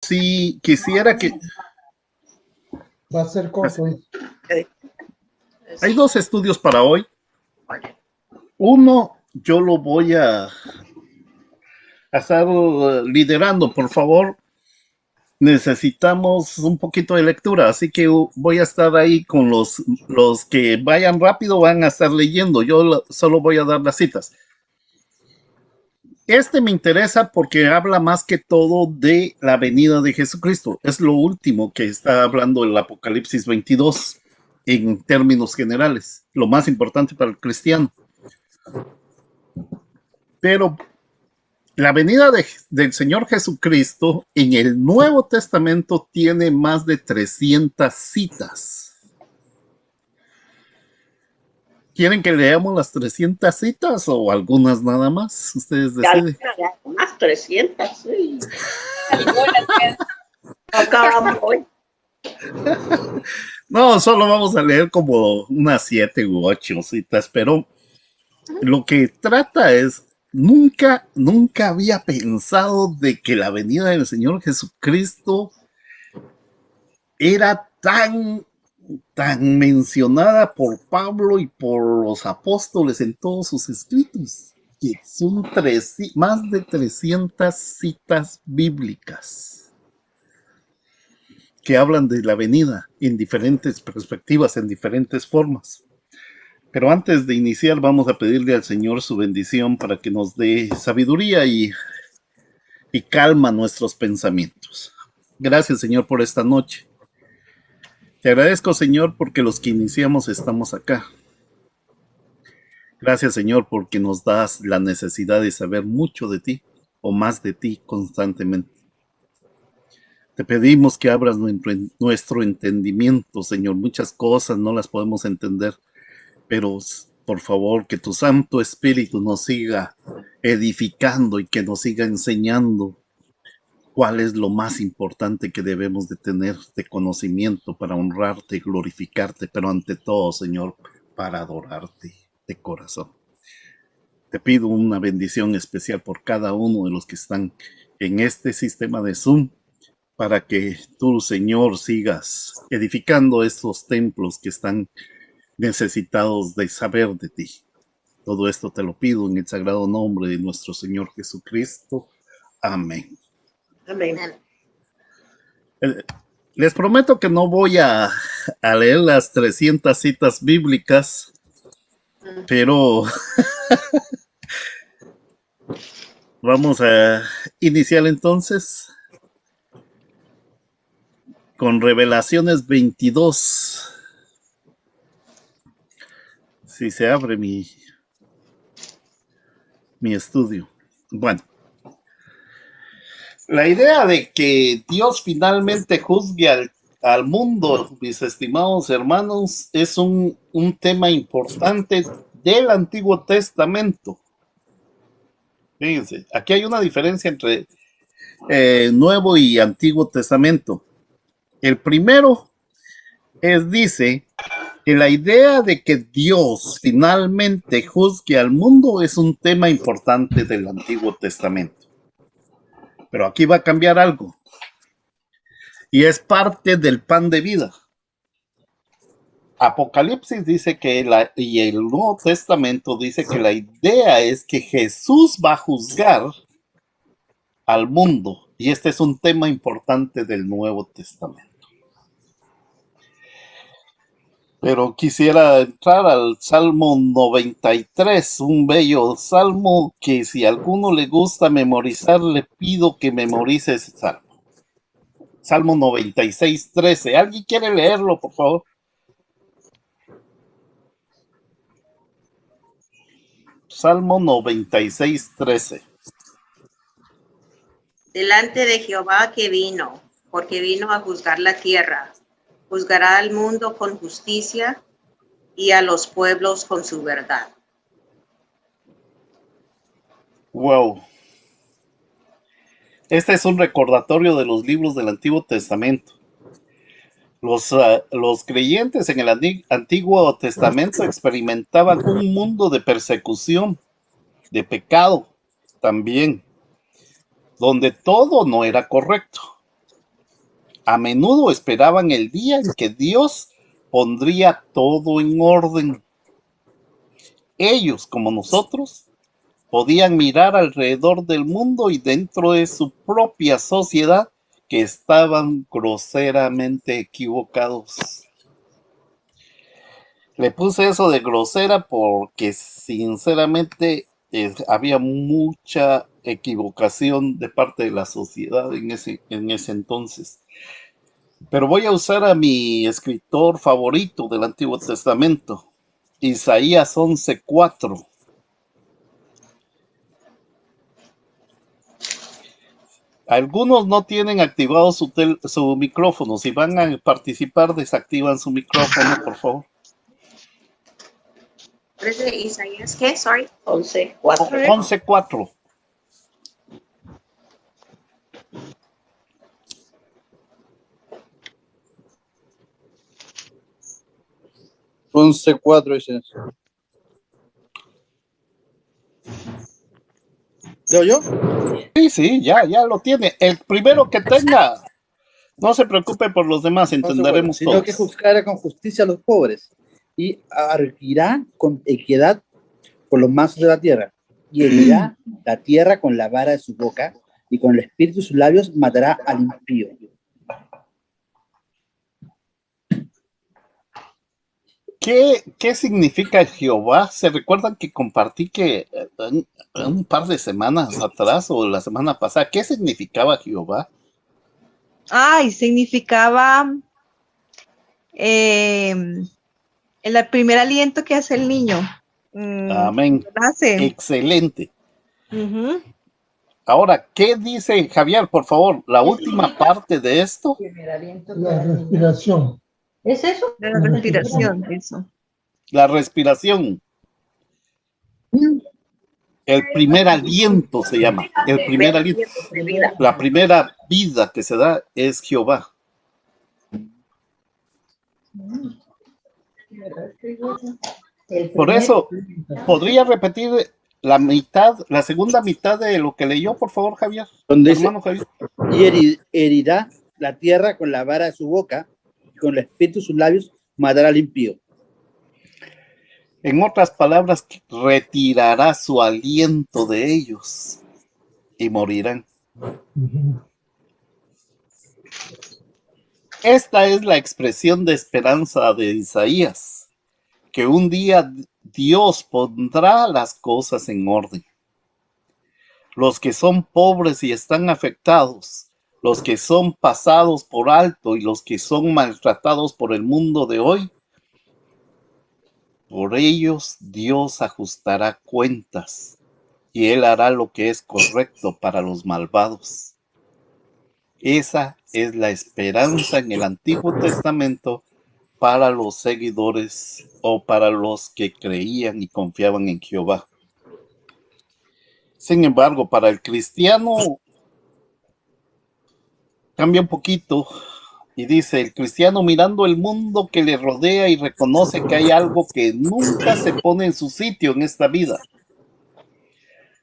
sí quisiera que... Va a ser corto. Hay dos estudios para hoy. Uno, yo lo voy a estar liderando, por favor. Necesitamos un poquito de lectura, así que voy a estar ahí con los que vayan rápido, van a estar leyendo. Yo solo voy a dar las citas. Este me interesa porque habla más que todo de la venida de Jesucristo. Es lo último que está hablando el Apocalipsis 22 en términos generales, lo más importante para el cristiano. Pero la venida del Señor Jesucristo en el Nuevo Testamento tiene más de 300 citas. ¿Quieren que leamos las 300 citas o algunas nada más? Ustedes deciden. Ya, más 300, sí. Acabamos hoy. No, solo vamos a leer como unas 7 u 8 citas, pero lo que trata es, nunca había pensado de que la venida del Señor Jesucristo era tan mencionada por Pablo y por los apóstoles en todos sus escritos, que son más de 300 citas bíblicas que hablan de la venida en diferentes perspectivas, en diferentes formas. Pero antes de iniciar, vamos a pedirle al Señor su bendición para que nos dé sabiduría y calma nuestros pensamientos. Gracias, Señor, por esta noche. Te agradezco, Señor, porque los que iniciamos estamos acá. Gracias, Señor, porque nos das la necesidad de saber mucho de ti o más de ti constantemente. Te pedimos que abras nuestro entendimiento, Señor. Muchas cosas no las podemos entender, pero por favor que tu Santo Espíritu nos siga edificando y que nos siga enseñando cuál es lo más importante que debemos de tener de conocimiento para honrarte y glorificarte, pero ante todo, Señor, para adorarte de corazón. Te pido una bendición especial por cada uno de los que están en este sistema de Zoom, para que tú, Señor, sigas edificando estos templos que están necesitados de saber de ti. Todo esto te lo pido en el sagrado nombre de nuestro Señor Jesucristo. Amén. Amén. Les prometo que no voy a leer las 300 citas bíblicas, pero vamos a iniciar entonces con Revelaciones 22. Si se abre mi estudio. Bueno. La idea de que Dios finalmente juzgue al mundo, mis estimados hermanos, es un tema importante del Antiguo Testamento. Fíjense, aquí hay una diferencia entre Nuevo y Antiguo Testamento. El primero dice que la idea de que Dios finalmente juzgue al mundo es un tema importante del Antiguo Testamento. Pero aquí va a cambiar algo. Y es parte del pan de vida. Apocalipsis dice que y el Nuevo Testamento dice que la idea es que Jesús va a juzgar al mundo. Y este es un tema importante del Nuevo Testamento. Pero quisiera entrar al Salmo 93, un bello salmo que si a alguno le gusta memorizar, le pido que memorice ese salmo. Salmo 96, 13. ¿Alguien quiere leerlo, por favor? Salmo 96, 13. Delante de Jehová que vino, porque vino a juzgar la tierra. Juzgará al mundo con justicia y a los pueblos con su verdad. Wow. Este es un recordatorio de los libros del Antiguo Testamento. Los creyentes en el Antiguo Testamento experimentaban un mundo de persecución, de pecado también, donde todo no era correcto. A menudo esperaban el día en que Dios pondría todo en orden. Ellos, como nosotros, podían mirar alrededor del mundo y dentro de su propia sociedad que estaban groseramente equivocados. Le puse eso de grosera porque sinceramente había mucha equivocación de parte de la sociedad en ese entonces. Pero voy a usar a mi escritor favorito del Antiguo Testamento, Isaías 11:4. Algunos no tienen activado su micrófono. Si van a participar, desactivan su micrófono, por favor. Isaías, ¿qué? Sorry. 11:4. 11:4. Dice. ¿Yo? Sí, ya lo tiene. El primero que tenga. No se preocupe por los demás, entenderemos sino todos. que juzgará con justicia a los pobres y arregirá con equidad por los mansos de la tierra, y herirá la tierra con la vara de su boca, y con el espíritu de sus labios matará al impío. ¿Qué significa Jehová? ¿Se recuerdan que compartí que un par de semanas atrás o la semana pasada, qué significaba Jehová? Ay, significaba el primer aliento que hace el niño. Amén. Nace. Excelente. Uh-huh. Ahora, ¿qué dice Javier, por favor? La última parte de esto. La respiración. ¿Es eso? La respiración, eso. La respiración. El primer aliento se llama. El primer aliento. La primera vida que se da es Jehová. Por eso, ¿podría repetir la segunda mitad de lo que leyó, por favor, Javier? Donde Hermano Javier. Y herirá la tierra con la vara de su boca, y con el espíritu de sus labios matará al impío. En otras palabras, retirará su aliento de ellos y morirán. Esta es la expresión de esperanza de Isaías, que un día Dios pondrá las cosas en orden. Los que son pobres y están afectados, los que son pasados por alto y los que son maltratados por el mundo de hoy, por ellos Dios ajustará cuentas y Él hará lo que es correcto para los malvados. Esa es la esperanza en el Antiguo Testamento para los seguidores o para los que creían y confiaban en Jehová. Sin embargo, para el cristiano cambia un poquito y dice, el cristiano mirando el mundo que le rodea y reconoce que hay algo que nunca se pone en su sitio en esta vida.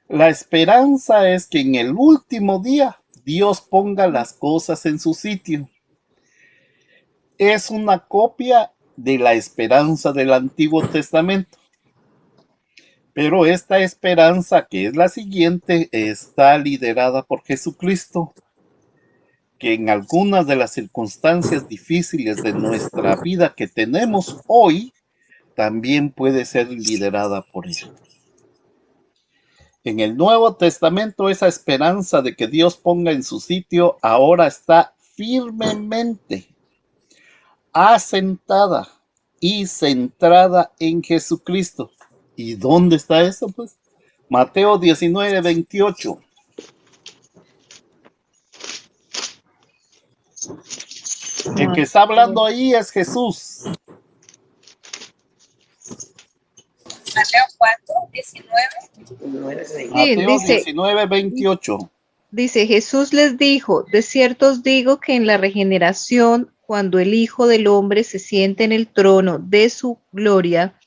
La esperanza es que en el último día Dios ponga las cosas en su sitio. Es una copia de la esperanza del Antiguo Testamento. Pero esta esperanza, que es la siguiente, está liderada por Jesucristo, que en algunas de las circunstancias difíciles de nuestra vida que tenemos hoy, también puede ser liderada por Él. En el Nuevo Testamento, esa esperanza de que Dios ponga en su sitio ahora está firmemente asentada y centrada en Jesucristo. ¿Y dónde está eso? Pues Mateo 19:28. El que está hablando ahí es Jesús. Mateo 4:19. Mateo dice, 19:28. Dice, Jesús les dijo, de cierto os digo que en la regeneración, cuando el Hijo del Hombre se siente en el trono de su gloria,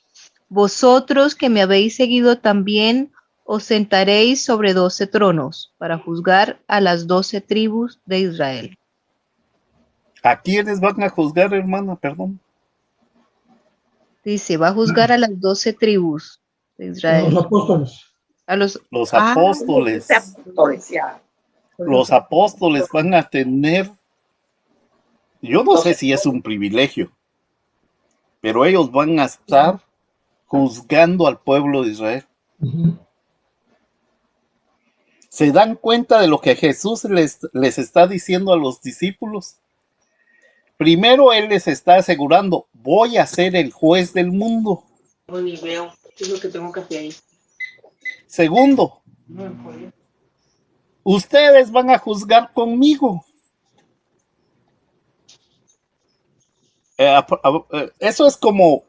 vosotros que me habéis seguido también os sentaréis sobre 12 tronos para juzgar a las 12 tribus de Israel. ¿A quiénes van a juzgar, hermana? Perdón. Dice, va a juzgar a las 12 tribus de Israel. Los apóstoles. A los Los ah, apóstoles. Los apóstoles van a tener, yo no sé si es un privilegio, pero ellos van a estar juzgando al pueblo de Israel. Ujú. ¿Se dan cuenta de lo que Jesús les está diciendo a los discípulos? Primero, Él les está asegurando, voy a ser el juez del mundo. Ni veo. ¿Qué es lo que tengo que hacer ahí? Segundo, ustedes van a juzgar conmigo. Eso es como,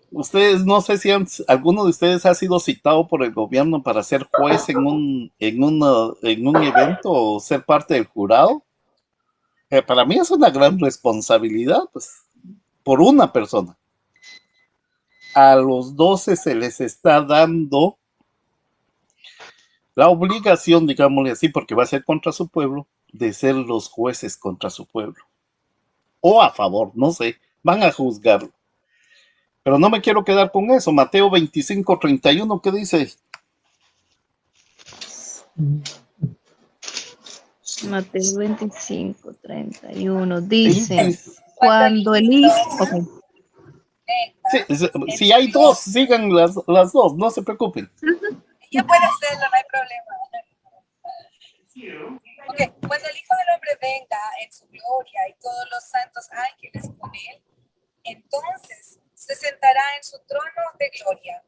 ustedes, no sé si alguno de ustedes ha sido citado por el gobierno para ser juez en un evento o ser parte del jurado. Para mí es una gran responsabilidad, pues, por una persona. A los 12 se les está dando la obligación, digámosle así, porque va a ser contra su pueblo, de ser los jueces contra su pueblo. O a favor, no sé, van a juzgarlo. Pero no me quiero quedar con eso. Mateo 25:31, ¿qué dice? Mateo 25:31 dice, cuando el hijo... Okay. Si hay dos, sigan las dos, no se preocupen. Ya puede hacerlo, no hay problema. Ok, cuando el Hijo del Hombre venga en su gloria y todos los santos ángeles con él, entonces se sentará en su trono de gloria.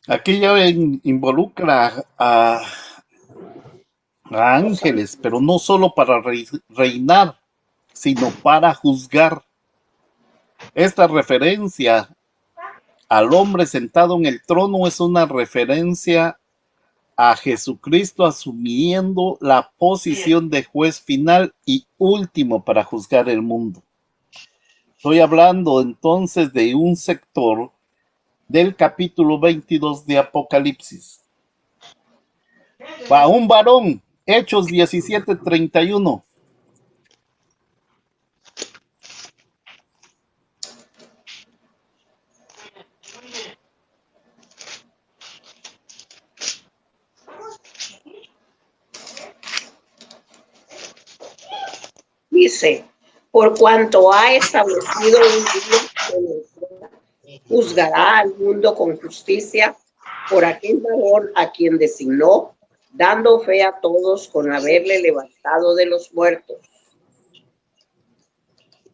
Aquí ya involucra a ángeles, pero no solo para reinar, sino para juzgar. Esta referencia al hombre sentado en el trono es una referencia a Jesucristo asumiendo la posición de juez final y último para juzgar el mundo. Estoy hablando entonces de un sector del capítulo 22 de Apocalipsis. Va un varón, Hechos 17:31. Dice, por cuanto ha establecido un día, juzgará al mundo con justicia por aquel varón a quien designó, dando fe a todos con haberle levantado de los muertos.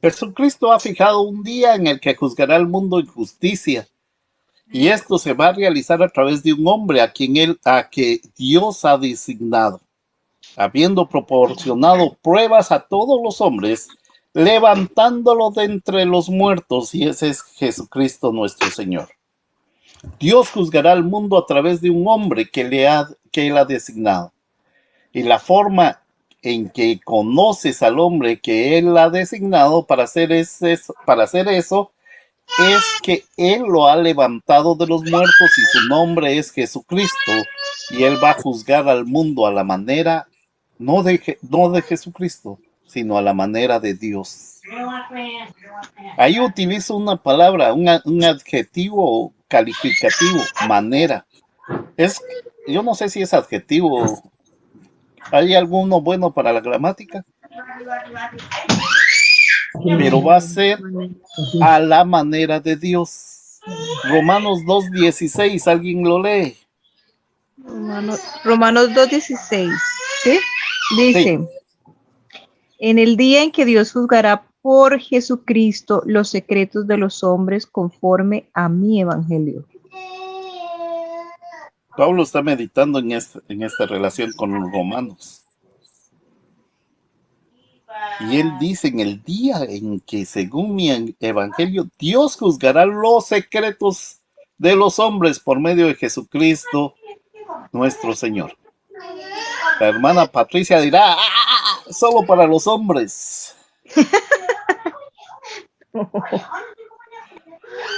Jesucristo ha fijado un día en el que juzgará al mundo en justicia. Y esto se va a realizar a través de un hombre a que Dios ha designado, habiendo proporcionado pruebas a todos los hombres, levantándolo de entre los muertos, y ese es Jesucristo nuestro Señor. Dios juzgará al mundo a través de un hombre que Él ha designado. Y la forma en que conoces al hombre que Él ha designado para hacer eso es que Él lo ha levantado de los muertos y su nombre es Jesucristo, y Él va a juzgar al mundo a la manera, no de Jesucristo, sino a la manera de Dios. Ahí utilizo una palabra, un adjetivo calificativo, manera. Yo no sé si es adjetivo. ¿Hay alguno bueno para la gramática? Pero va a ser a la manera de Dios. Romanos 2:16, ¿alguien lo lee? Romanos 2:16, ¿sí? Dice, Sí. en el día en que Dios juzgará por Jesucristo los secretos de los hombres conforme a mi evangelio. Pablo está meditando en esta relación con los romanos. Y él dice, en el día en que, según mi evangelio, Dios juzgará los secretos de los hombres por medio de Jesucristo, nuestro Señor. La hermana Patricia dirá, solo para los hombres.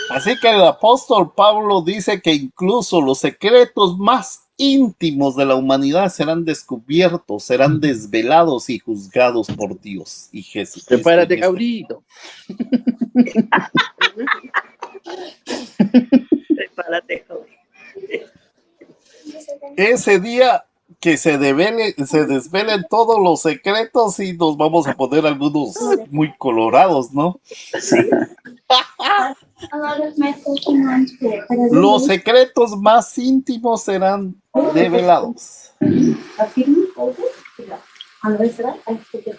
Así que el apóstol Pablo dice que incluso los secretos más íntimos de la humanidad serán descubiertos, serán desvelados y juzgados por Dios y Jesús. Prepárate, cabrito. Prepárate, joven. Ese día que se desvelen todos los secretos y nos vamos a poner algunos muy colorados, ¿no? Los secretos más íntimos serán develados.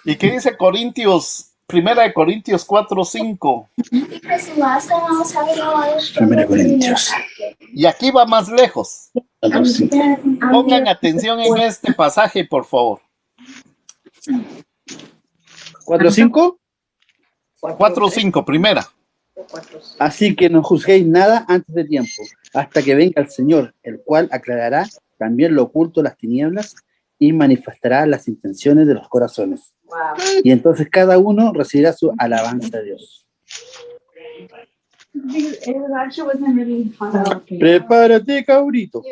¿Y qué dice Corintios? Primera de Corintios 4:5. Primera de Corintios. Y aquí va más lejos. 4:5. Pongan atención en este pasaje, por favor. 4:5. 4:5, primera. Así que no juzguéis nada antes de tiempo, hasta que venga el Señor, el cual aclarará también lo oculto de las tinieblas y manifestará las intenciones de los corazones. Y entonces cada uno recibirá su alabanza a Dios. Prepárate, cabrito.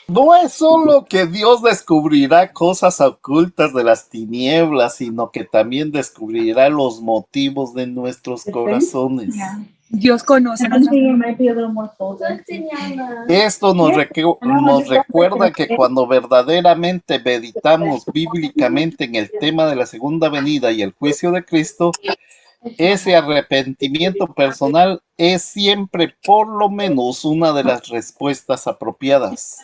No es solo que Dios descubrirá cosas ocultas de las tinieblas, sino que también descubrirá los motivos de nuestros corazones. Dios conoce. Esto nos recuerda que cuando verdaderamente meditamos bíblicamente en el tema de la segunda venida y el juicio de Cristo, ese arrepentimiento personal es siempre por lo menos una de las respuestas apropiadas.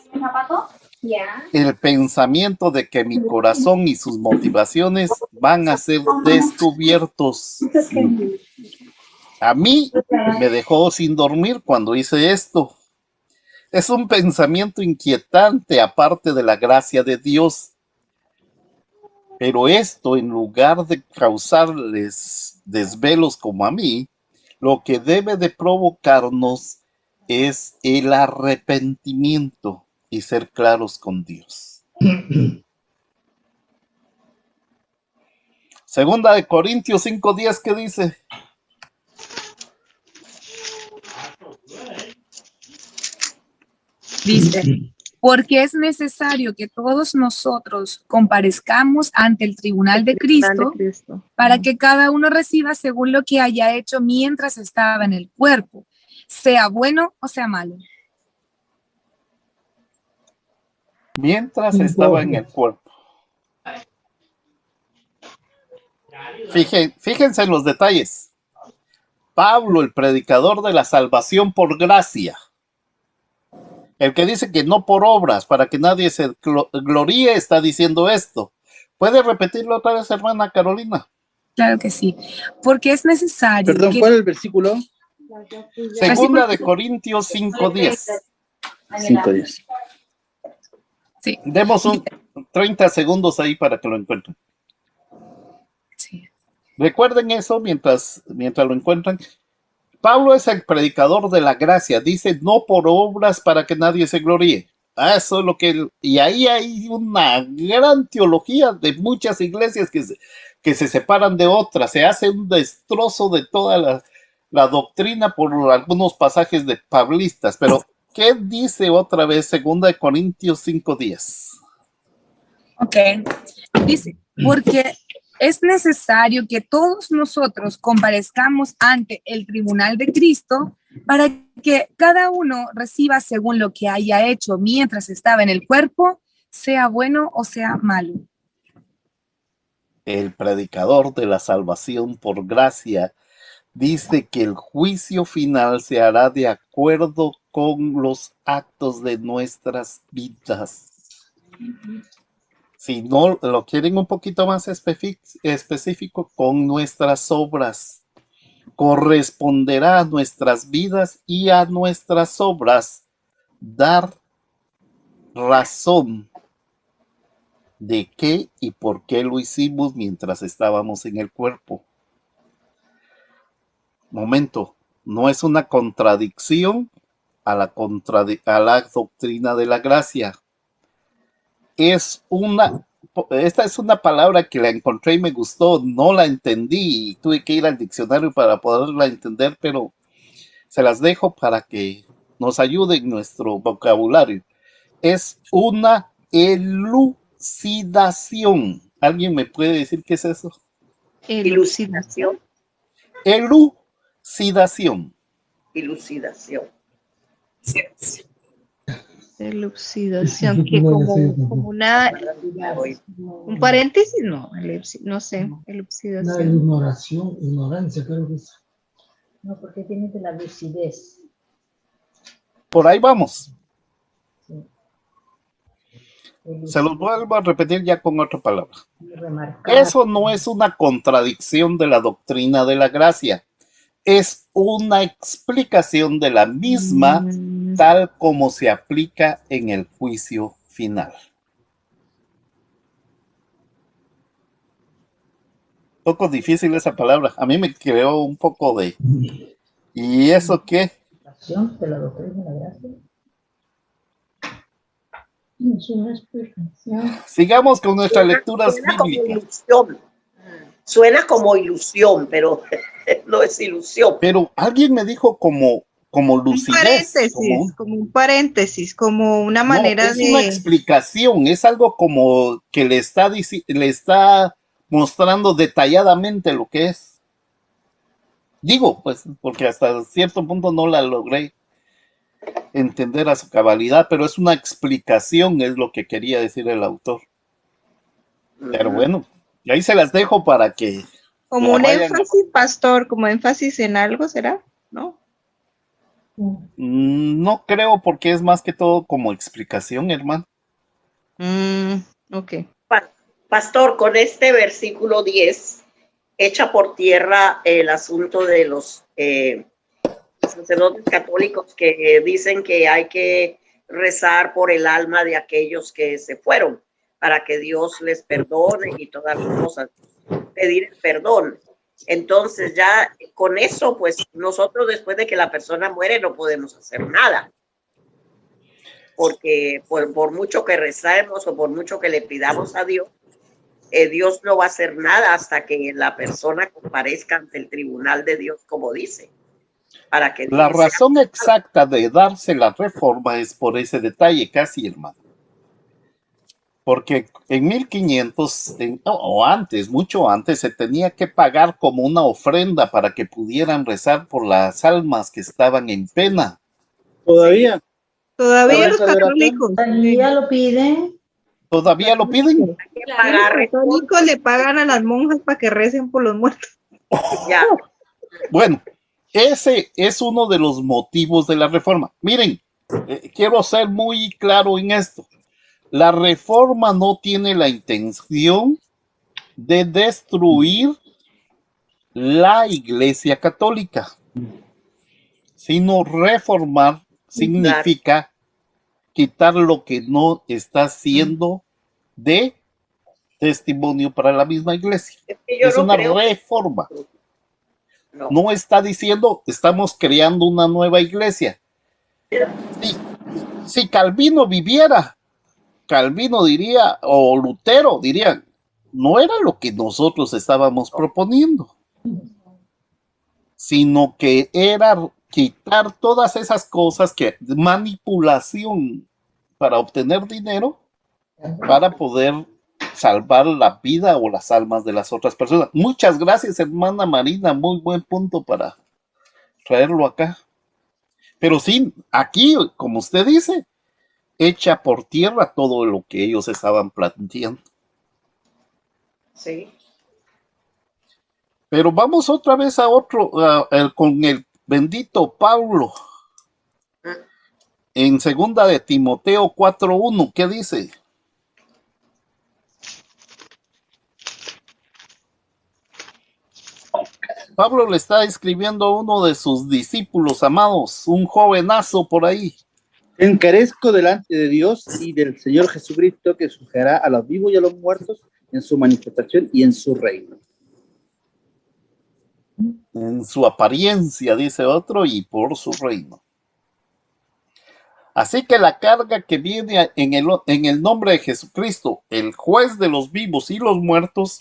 El pensamiento de que mi corazón y sus motivaciones van a ser descubiertos. A mí me dejó sin dormir cuando hice esto. Es un pensamiento inquietante aparte de la gracia de Dios. Pero esto, en lugar de causarles desvelos como a mí, lo que debe de provocarnos es el arrepentimiento y ser claros con Dios. Segunda de Corintios 5:10, ¿qué dice? Dice, porque es necesario que todos nosotros comparezcamos ante el tribunal de Cristo para que cada uno reciba según lo que haya hecho mientras estaba en el cuerpo, sea bueno o sea malo. Mientras estaba en el cuerpo. Fíjense en los detalles. Pablo, el predicador de la salvación por gracia, el que dice que no por obras, para que nadie se gloríe, está diciendo esto. ¿Puede repetirlo otra vez, hermana Carolina? Claro que sí. Porque es necesario. Perdón, ¿cuál es el versículo? Segunda de Corintios 5:10. 5:10. Sí. Demos 30 segundos ahí para que lo encuentren. Sí. Recuerden eso mientras lo encuentran. Pablo es el predicador de la gracia. Dice, no por obras para que nadie se gloríe. Eso es lo que... Y ahí hay una gran teología de muchas iglesias que se separan de otras. Se hace un destrozo de toda la doctrina por algunos pasajes de pablistas. Pero, ¿qué dice otra vez Segunda de Corintios 5:10? Ok. Dice, porque es necesario que todos nosotros comparezcamos ante el tribunal de Cristo para que cada uno reciba según lo que haya hecho mientras estaba en el cuerpo, sea bueno o sea malo. El predicador de la salvación por gracia dice que el juicio final se hará de acuerdo con los actos de nuestras vidas. Si no lo quieren un poquito más específico, con nuestras obras. Corresponderá a nuestras vidas y a nuestras obras dar razón de qué y por qué lo hicimos mientras estábamos en el cuerpo. Momento, no es una contradicción a la doctrina de la gracia. Es una esta es una palabra que la encontré y me gustó, no la entendí y tuve que ir al diccionario para poderla entender, pero se las dejo para que nos ayude en nuestro vocabulario. Es una elucidación. ¿Alguien me puede decir qué es eso? Elucidación. Elucidación. Ilucidación. Elucidación, que como una, un paréntesis, no, no sé, Una elucidación. ignorancia, creo que es. No, porque tiene de la lucidez. Por ahí vamos. Sí. Se los vuelvo a repetir ya con otra palabra. Remarcar. Eso no es una contradicción de la doctrina de la gracia. Es una explicación de la misma tal como se aplica en el juicio final. Poco difícil esa palabra. A mí me creó un poco de... ¿Y eso qué? De la doctrina de la gracia. Es una explicación. Sigamos con nuestras lecturas bíblicas. Suena como ilusión, pero no es ilusión. Pero alguien me dijo como lucidez. Como un paréntesis, como una manera no, es una explicación, es algo como que le está mostrando detalladamente lo que es. Digo, pues, porque hasta cierto punto no la logré entender a su cabalidad, pero es una explicación, es lo que quería decir el autor. Pero bueno, y ahí se las dejo para que... Como un énfasis, pastor, como énfasis en algo, ¿será? ¿No? No creo, porque es más que todo como explicación, hermano. Ok. Pastor, con este versículo 10, echa por tierra el asunto de los sacerdotes católicos que dicen que hay que rezar por el alma de aquellos que se fueron para que Dios les perdone y todas las cosas, pedir el perdón. Entonces ya con eso, pues nosotros después de que la persona muere no podemos hacer nada. Porque por mucho que rezamos o por mucho que le pidamos a Dios, Dios no va a hacer nada hasta que la persona comparezca ante el tribunal de Dios, como dice. Para que la razón exacta de darse la reforma es por ese detalle, casi, hermano. Porque en 1500, o antes, mucho antes, se tenía que pagar como una ofrenda para que pudieran rezar por las almas que estaban en pena. Todavía. Todavía los católicos. Todavía lo piden. ¿Todavía lo piden? Los católicos le pagan a las monjas para que recen por los muertos. Ya. Bueno, ese es uno de los motivos de la reforma. Miren, quiero ser muy claro en esto. La reforma no tiene la intención de destruir la Iglesia Católica, sino reformar significa quitar lo que no está siendo de testimonio para la misma Iglesia. Es una reforma. No está diciendo estamos creando una nueva iglesia. Si Calvino viviera, Calvino diría, o Lutero dirían, no era lo que nosotros estábamos proponiendo, sino que era quitar todas esas cosas que manipulación para obtener dinero para poder salvar la vida o las almas de las otras personas. Muchas gracias, hermana Marina, muy buen punto para traerlo acá. Pero sí, aquí, como usted dice, echa por tierra todo lo que ellos estaban planteando. Sí. Pero vamos otra vez a otro, con el bendito Pablo. En segunda de Timoteo 4:1, ¿qué dice? Pablo le está escribiendo a uno de sus discípulos amados, un jovenazo por ahí. Encarezco delante de Dios y del Señor Jesucristo, que juzgará a los vivos y a los muertos en su manifestación y en su reino. En su apariencia, dice otro, y por su reino. Así que la carga que viene en el nombre de Jesucristo, el juez de los vivos y los muertos,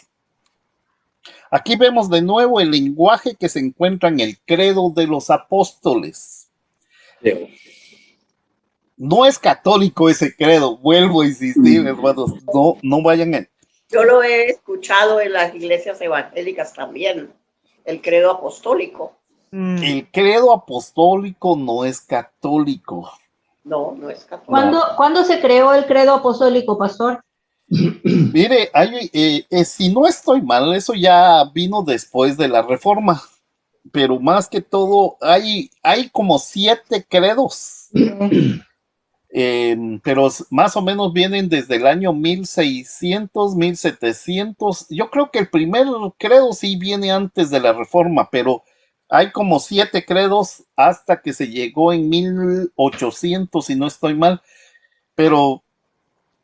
aquí vemos de nuevo el lenguaje que se encuentra en el credo de los apóstoles. No es católico ese credo, vuelvo a insistir, hermanos, no vayan a... Yo lo he escuchado en las iglesias evangélicas también, el credo apostólico. El credo apostólico no es católico. No, no es católico. ¿Cuándo se creó el credo apostólico, pastor? Mire, si no estoy mal, eso ya vino después de la Reforma, pero más que todo hay como 7 credos, pero más o menos vienen desde el año 1600, 1700. Yo creo que el primer credo sí viene antes de la Reforma, pero hay como 7 credos hasta que se llegó en 1800, si no estoy mal, pero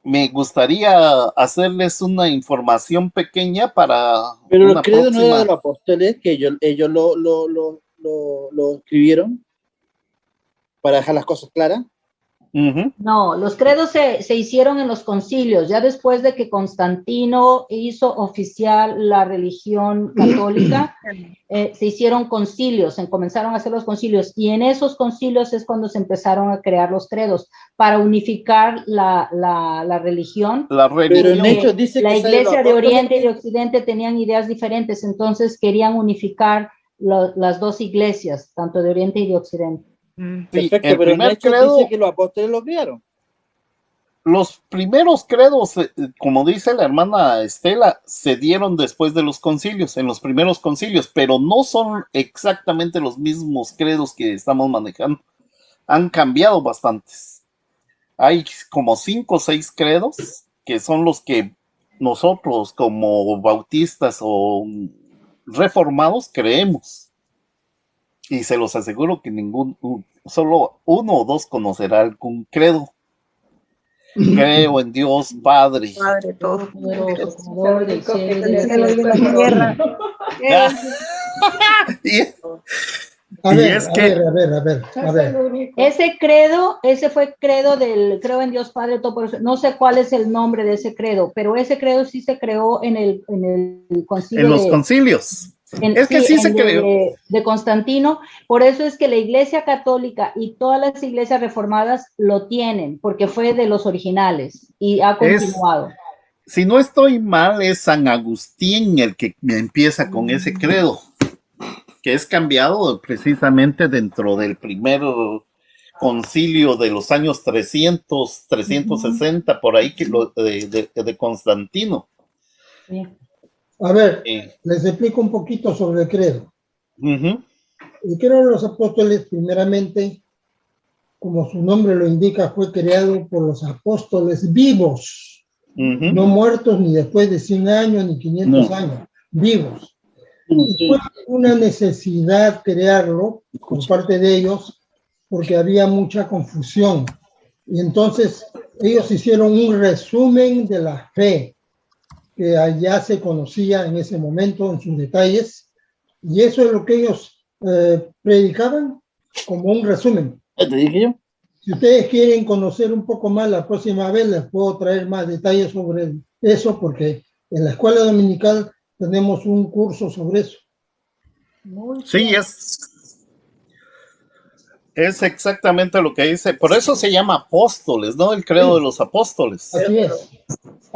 me gustaría hacerles una información pequeña para Pero una el credo no era próxima. de los apóstoles, que ellos lo escribieron para dejar las cosas claras. No, los credos se hicieron en los concilios, ya después de que Constantino hizo oficial la religión católica, se hicieron concilios, comenzaron a hacer los concilios, y en esos concilios es cuando se empezaron a crear los credos, para unificar la religión. Pero en Hechos dice la que iglesia de Oriente y de Occidente tenían ideas diferentes, entonces querían unificar las dos iglesias, tanto de Oriente y de Occidente. Perfecto, el pero en primer Hechos credo- dice que los apóstoles lo crearon. Los primeros credos, como dice la hermana Estela, se dieron después de los concilios, en los primeros concilios, pero no son exactamente los mismos credos que estamos manejando. Han cambiado bastantes. Hay como 5 o 6 credos que son los que nosotros como bautistas o reformados creemos. Y se los aseguro que solo 1 o 2 conocerá algún credo. Creo en Dios Padre. Padre todo. Creador del cielo y Del cielo y de la tierra. A Y ver, es a que- ver, a ver. Ese credo, ese fue credo del creo en Dios Padre Todopoderoso. No sé cuál es el nombre de ese credo, pero ese credo sí se creó en el concilio En los concilios. Es que sí se creó. de Constantino. Por eso es que la Iglesia Católica y todas las iglesias reformadas lo tienen, porque fue de los originales y ha continuado. Si no estoy mal, es San Agustín el que empieza con ese credo, que es cambiado precisamente dentro del primer concilio de los años 300, 360, por ahí, que de Constantino. Sí. A ver, les explico un poquito sobre el credo. Ujú. El credo de los apóstoles, primeramente, como su nombre lo indica, fue creado por los apóstoles vivos, Ujú. no muertos ni después de 100 años ni 500 No. años, vivos. Y fue una necesidad crearlo por parte de ellos porque había mucha confusión. Y entonces ellos hicieron un resumen de la fe que allá se conocía en ese momento en sus detalles, y eso es lo que ellos predicaban como un resumen. ¿Te dije yo? Si ustedes quieren conocer un poco más, la próxima vez les puedo traer más detalles sobre eso, porque en la escuela dominical tenemos un curso sobre eso. Sí, es exactamente lo que dice. Por eso se llama apóstoles, ¿no? El credo de los apóstoles. Así es.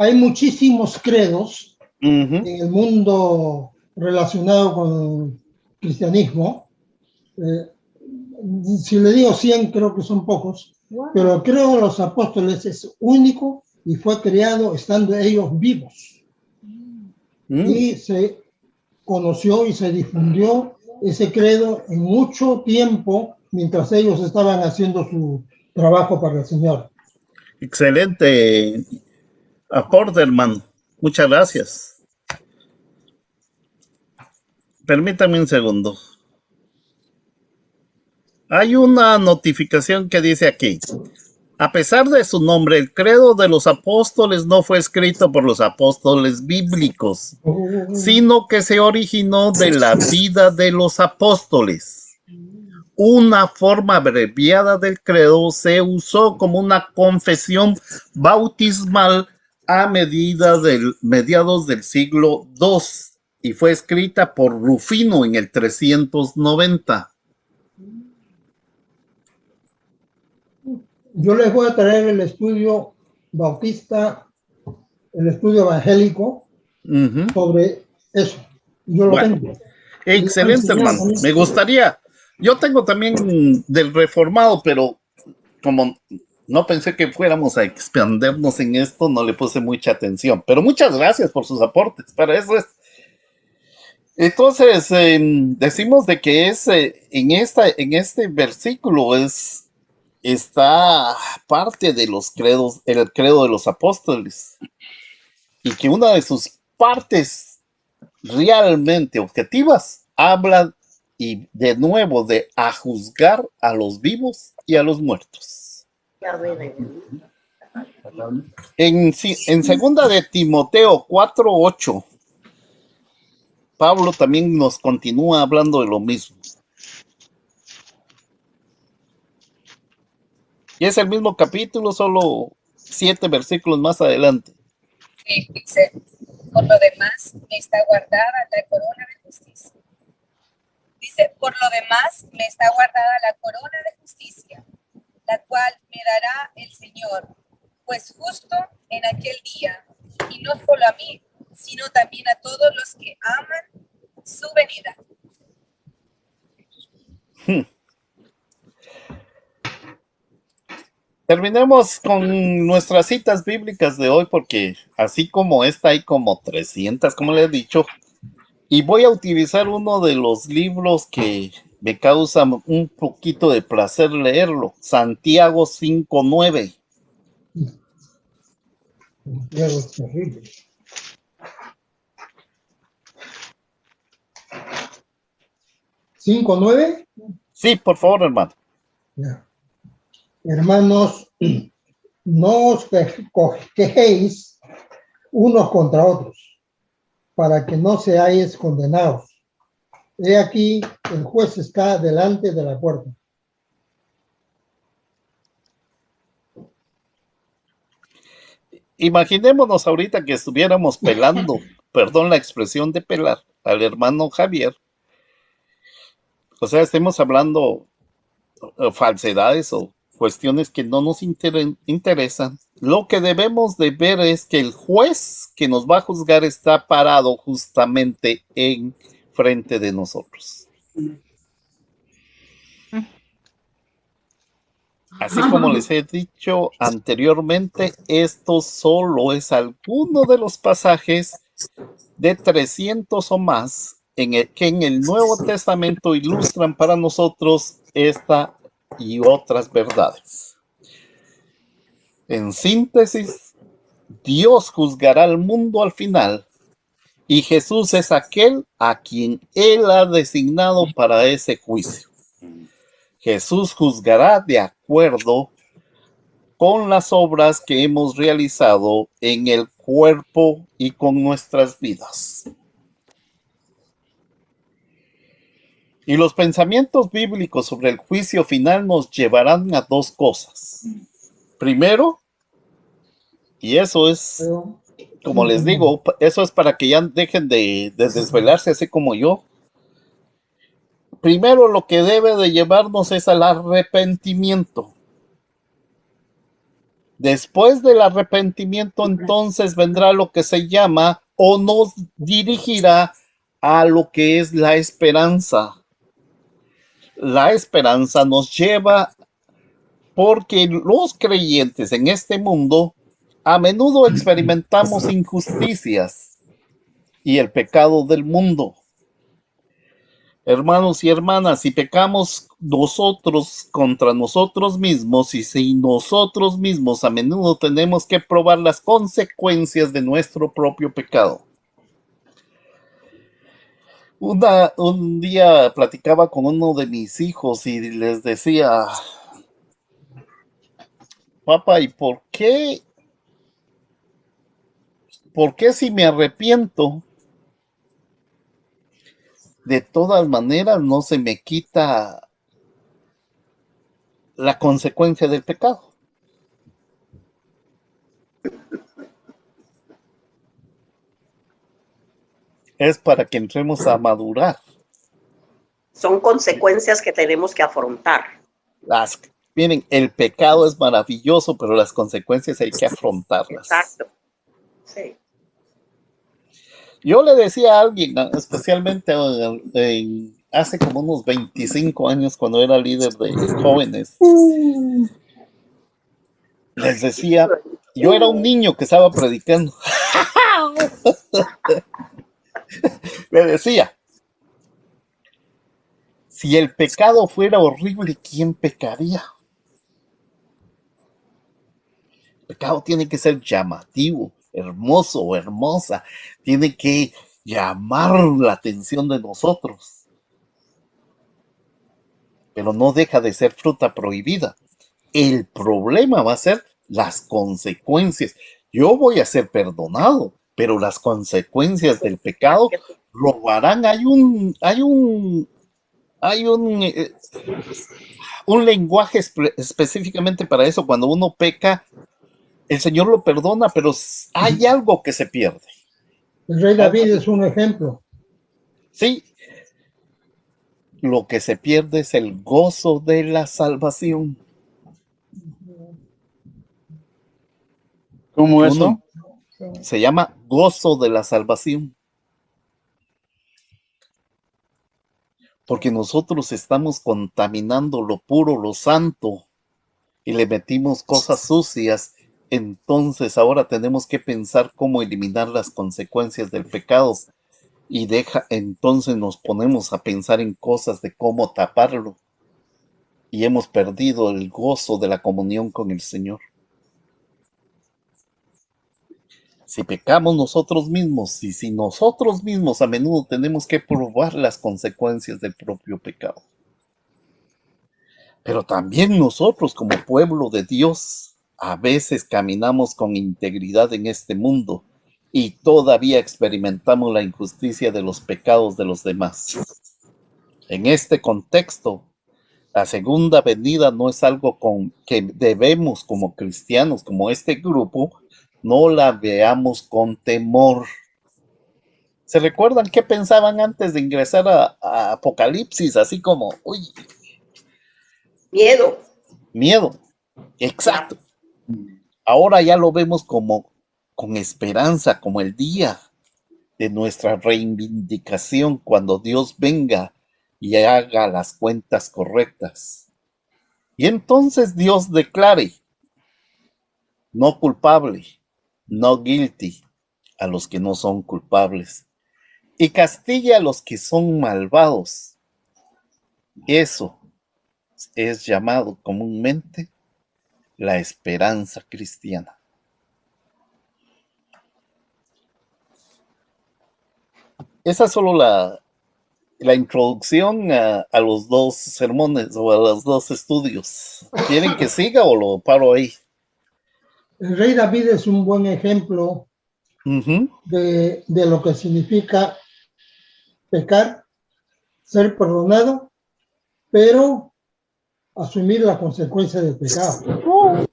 Hay muchísimos credos Ujú. en el mundo relacionado con el cristianismo. Si le digo 100, creo que son pocos, pero el credo de los apóstoles es único y fue creado estando ellos vivos. Y se conoció y se difundió ese credo en mucho tiempo mientras ellos estaban haciendo su trabajo para el Señor. Excelente aporte, hermano. Muchas gracias. Permítame un segundo. Hay una notificación que dice aquí: a pesar de su nombre, el credo de los apóstoles no fue escrito por los apóstoles bíblicos, sino que se originó de la vida de los apóstoles. una forma abreviada del credo se usó como una confesión bautismal a mediados del siglo II y fue escrita por Rufino en el 390. Yo les voy a traer el estudio bautista, el estudio evangélico sobre eso. Yo lo tengo. Excelente, hermano. Me gustaría. Yo tengo también del Reformado, pero como no pensé que fuéramos a expandernos en esto, no le puse mucha atención. Pero muchas gracias por sus aportes. Para eso es. Entonces, decimos de que es en este versículo está parte de los credos, el credo de los apóstoles, y que una de sus partes realmente objetivas habla y de nuevo de a juzgar a los vivos y a los muertos. En segunda de Timoteo 4:8, Pablo también nos continúa hablando de lo mismo. Y es el mismo capítulo, solo 7 versículos más adelante. Sí, dice, por lo demás me está guardada la corona de justicia. Dice, por lo demás me está guardada la corona de justicia, la cual me dará el Señor, pues justo en aquel día, y no solo a mí, sino también a todos los que aman su venida. Terminemos con nuestras citas bíblicas de hoy, porque así como esta hay como 300, como les he dicho, y voy a utilizar uno de los libros que me causa un poquito de placer leerlo, Santiago 5:9. Santiago es terrible. ¿5:9? Sí, por favor, hermano. Ya. Hermanos, no os quejéis unos contra otros, para que no seáis condenados. He aquí, el juez está delante de la puerta. Imaginémonos ahorita que estuviéramos pelando, perdón la expresión de pelar, al hermano Javier. O sea, estemos hablando falsedades o cuestiones que no nos interesan. Lo que debemos de ver es que el juez que nos va a juzgar está parado justamente en frente de nosotros. Así como les he dicho anteriormente, esto solo es alguno de los pasajes de 300 o más que en el Nuevo Testamento ilustran para nosotros esta y otras verdades. En síntesis, Dios juzgará al mundo al final y Jesús es aquel a quien Él ha designado para ese juicio. Jesús juzgará de acuerdo con las obras que hemos realizado en el cuerpo y con nuestras vidas. Y los pensamientos bíblicos sobre el juicio final nos llevarán a dos cosas. Primero, y eso es, como les digo, eso es para que ya dejen de desvelarse así como yo. Primero, lo que debe de llevarnos es al arrepentimiento. Después del arrepentimiento, entonces vendrá lo que se llama o nos dirigirá a lo que es la esperanza. La esperanza nos lleva porque los creyentes en este mundo a menudo experimentamos injusticias y el pecado del mundo. Hermanos y hermanas, si pecamos nosotros contra nosotros mismos y si nosotros mismos a menudo tenemos que probar las consecuencias de nuestro propio pecado. Un día platicaba con uno de mis hijos y les decía, papá, ¿y por qué si me arrepiento, de todas maneras no se me quita la consecuencia del pecado. Es para que entremos a madurar. Son consecuencias que tenemos que afrontar. Miren, el pecado es maravilloso, pero las consecuencias hay que afrontarlas. Exacto. Sí. Yo le decía a alguien, especialmente hace como unos 25 años, cuando era líder de jóvenes, les decía, yo era un niño que estaba predicando. Le decía, si el pecado fuera horrible, ¿quién pecaría? El pecado tiene que ser llamativo, hermoso o hermosa, tiene que llamar la atención de nosotros. Pero no deja de ser fruta prohibida. El problema va a ser las consecuencias. Yo voy a ser perdonado, pero las consecuencias del pecado robarán. Hay un lenguaje específicamente para eso. Cuando uno peca, el Señor lo perdona, pero hay algo que se pierde. El rey David es un ejemplo. Sí. Lo que se pierde es el gozo de la salvación. ¿Cómo eso? Se llama gozo de la salvación. Porque nosotros estamos contaminando lo puro, lo santo, y le metimos cosas sucias. Entonces ahora tenemos que pensar cómo eliminar las consecuencias del pecado. Y entonces nos ponemos a pensar en cosas de cómo taparlo. Y hemos perdido el gozo de la comunión con el Señor. Si pecamos nosotros mismos, y si nosotros mismos a menudo tenemos que probar las consecuencias del propio pecado. Pero también nosotros como pueblo de Dios, a veces caminamos con integridad en este mundo y todavía experimentamos la injusticia de los pecados de los demás. En este contexto, la segunda venida no es algo que debemos como cristianos, como este grupo, no la veamos con temor. ¿Se recuerdan qué pensaban antes de ingresar a Apocalipsis? Así como, uy. Miedo. Exacto. Ahora ya lo vemos como con esperanza, como el día de nuestra reivindicación cuando Dios venga y haga las cuentas correctas. Y entonces Dios declare no culpable, no guilty, a los que no son culpables, y castigue a los que son malvados. Eso es llamado comúnmente la esperanza cristiana. Esa es solo la introducción a los dos sermones o a los dos estudios. ¿Quieren que siga o lo paro ahí? El rey David es un buen ejemplo de lo que significa pecar, ser perdonado, pero asumir las consecuencias del pecado.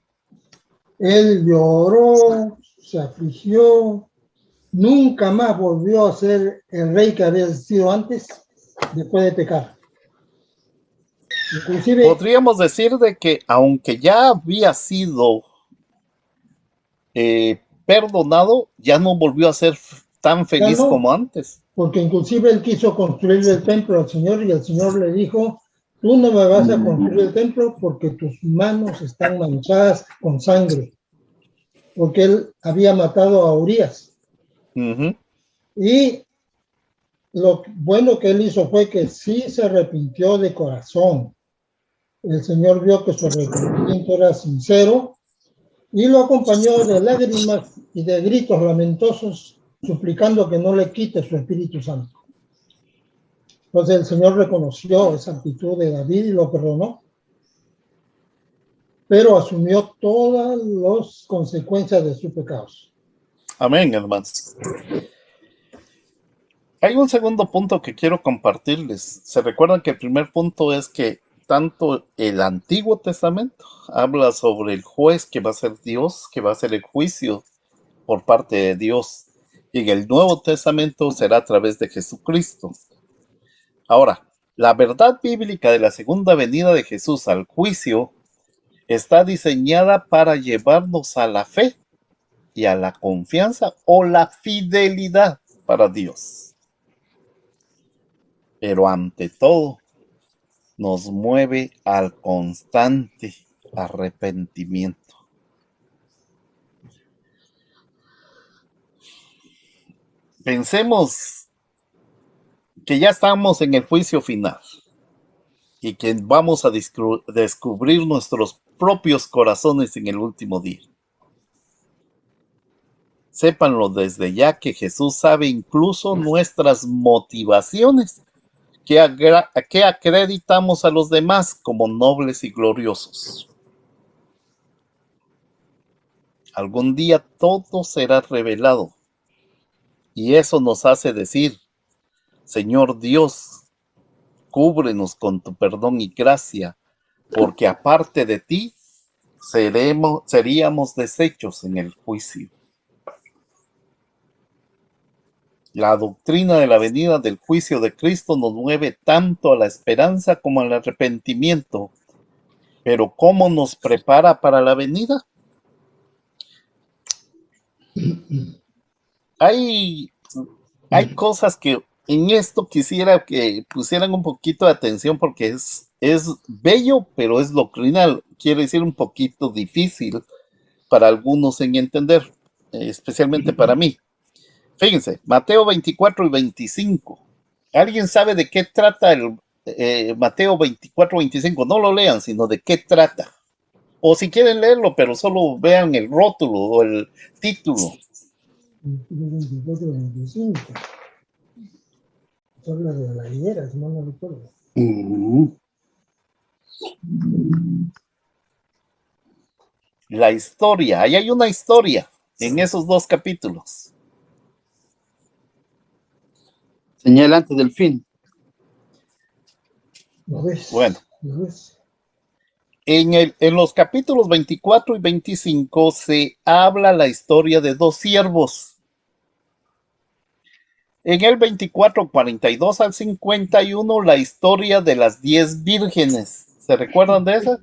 Él lloró, se afligió, nunca más volvió a ser el rey que había sido antes, después de pecar. Inclusive, podríamos decir de que aunque ya había sido perdonado, ya no volvió a ser tan feliz como antes. Porque inclusive él quiso construir el templo al Señor y el Señor le dijo, tú no me vas a construir el templo porque tus manos están manchadas con sangre. Porque él había matado a Urías. Y lo bueno que él hizo fue que sí se arrepintió de corazón. El Señor vio que su arrepentimiento era sincero y lo acompañó de lágrimas y de gritos lamentosos, suplicando que no le quite su Espíritu Santo. Entonces el Señor reconoció esa actitud de David y lo perdonó, pero asumió todas las consecuencias de sus pecados. Amén, hermanos. Hay un segundo punto que quiero compartirles. Se recuerdan que el primer punto es que tanto el Antiguo Testamento habla sobre el juez que va a ser Dios, que va a hacer el juicio por parte de Dios. Y en el Nuevo Testamento será a través de Jesucristo. Ahora, la verdad bíblica de la segunda venida de Jesús al juicio está diseñada para llevarnos a la fe y a la confianza o la fidelidad para Dios. Pero ante todo, nos mueve al constante arrepentimiento. Pensemos que ya estamos en el juicio final y que vamos a descubrir nuestros propios corazones en el último día. Sépanlo desde ya que Jesús sabe incluso nuestras motivaciones que acreditamos a los demás como nobles y gloriosos. Algún día todo será revelado y eso nos hace decir: Señor Dios, cúbrenos con tu perdón y gracia, porque aparte de ti seríamos deshechos en el juicio. La doctrina de la venida del juicio de Cristo nos mueve tanto a la esperanza como al arrepentimiento. Pero ¿cómo nos prepara para la venida? Hay cosas que en esto quisiera que pusieran un poquito de atención porque es bello, pero es doctrinal. Quiere decir un poquito difícil para algunos en entender, especialmente para mí. Fíjense, Mateo 24 y 25. ¿Alguien sabe de qué trata el Mateo 24 y 25? No lo lean, sino de qué trata. O si quieren leerlo, pero solo vean el rótulo o el título. 24, 25. Habla de la higuera, si no me recuerdo. La historia, ahí hay una historia en esos dos capítulos. Señal antes del fin. ¿Lo ves? Bueno. ¿Lo ves? En los capítulos 24 y 25 se habla la historia de dos siervos. En el 24, 42 al 51, la historia de las 10 vírgenes. ¿Se recuerdan de esa?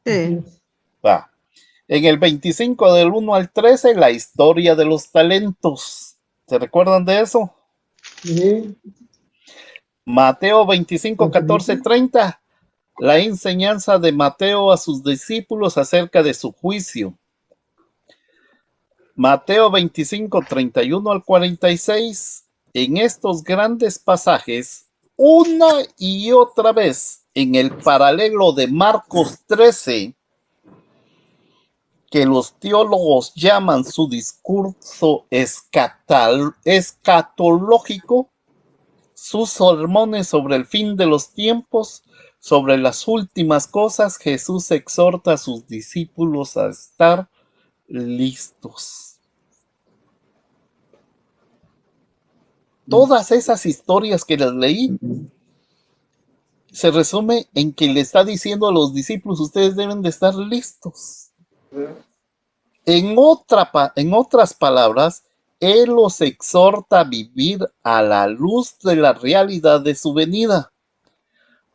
Sí. En el 25, del 1 al 13, la historia de los talentos. ¿Se recuerdan de eso? Sí. Mateo 25, 14, 30. La enseñanza de Mateo a sus discípulos acerca de su juicio. Mateo 25, 31 al 46. En estos grandes pasajes, una y otra vez, en el paralelo de Marcos 13, que los teólogos llaman su discurso escatológico, sus sermones sobre el fin de los tiempos, sobre las últimas cosas, Jesús exhorta a sus discípulos a estar listos. Todas esas historias que les leí se resume en que le está diciendo a los discípulos: ustedes deben de estar listos. En otras palabras, Él los exhorta a vivir a la luz de la realidad de su venida,